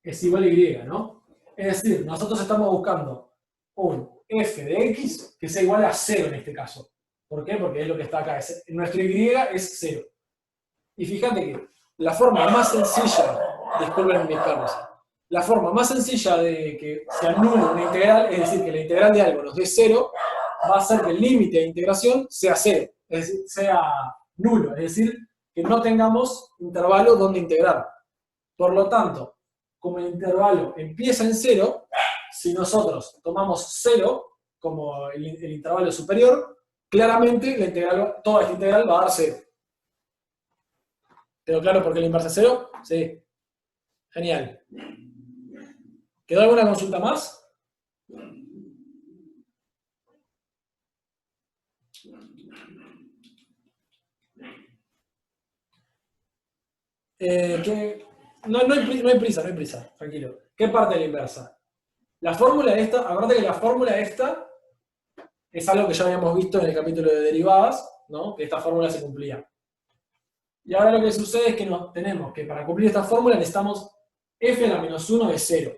es igual a y, ¿no? Es decir, nosotros estamos buscando un f de x que sea igual a 0 en este caso. ¿Por qué? Porque es lo que está acá. Nuestro y es 0. Y fíjate que la forma más sencilla, disculpen mis perros, la forma más sencilla de que se anule una integral, es decir, que la integral de algo nos dé 0, va a ser que el límite de integración sea 0, es decir, sea nulo, es decir, que no tengamos intervalo donde integrar. Por lo tanto, como el intervalo empieza en 0, si nosotros tomamos 0 como el intervalo superior, claramente toda esta integral va a dar 0. ¿Quedó claro por qué la inversa es 0? Sí. Genial. ¿Quedó alguna consulta más? No hay prisa, tranquilo. ¿Qué parte de la inversa? La fórmula esta, acuérdate que la fórmula esta es algo que ya habíamos visto en el capítulo de derivadas, ¿no? Que esta fórmula se cumplía. Y ahora lo que sucede es que tenemos que para cumplir esta fórmula necesitamos f a la menos 1 de 0.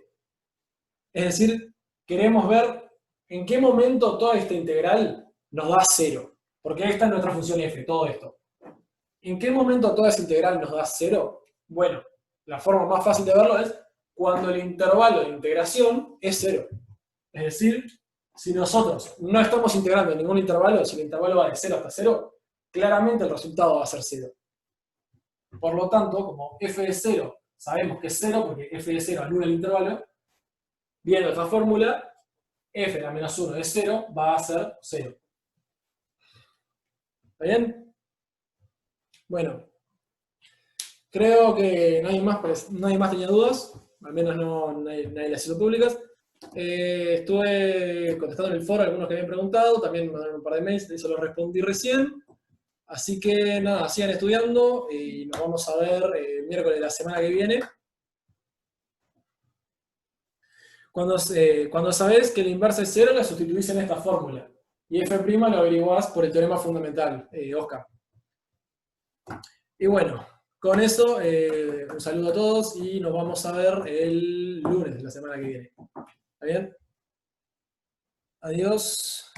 Es decir, queremos ver en qué momento toda esta integral nos da 0. Porque esta es nuestra función f, todo esto. ¿En qué momento toda esa integral nos da 0? Bueno, la forma más fácil de verlo es cuando el intervalo de integración es 0. Es decir, si nosotros no estamos integrando en ningún intervalo, si el intervalo va de 0 hasta 0, claramente el resultado va a ser 0. Por lo tanto, como f de 0 sabemos que es 0 porque f de 0 anula el intervalo, viendo esta fórmula, f a la menos 1 de 0 va a ser 0. ¿Está bien? Bueno, creo que nadie más tenía dudas, al menos nadie las hizo públicas. Estuve contestando en el foro a algunos que habían preguntado, también me mandaron un par de mails, eso lo respondí recién. Así que nada, sigan estudiando y nos vamos a ver el miércoles de la semana que viene. Cuando sabés que la inversa es 0, la sustituís en esta fórmula. Y f' lo averiguás por el teorema fundamental, Oscar. Y bueno, con eso, un saludo a todos y nos vamos a ver el lunes de la semana que viene. ¿Está bien? Adiós.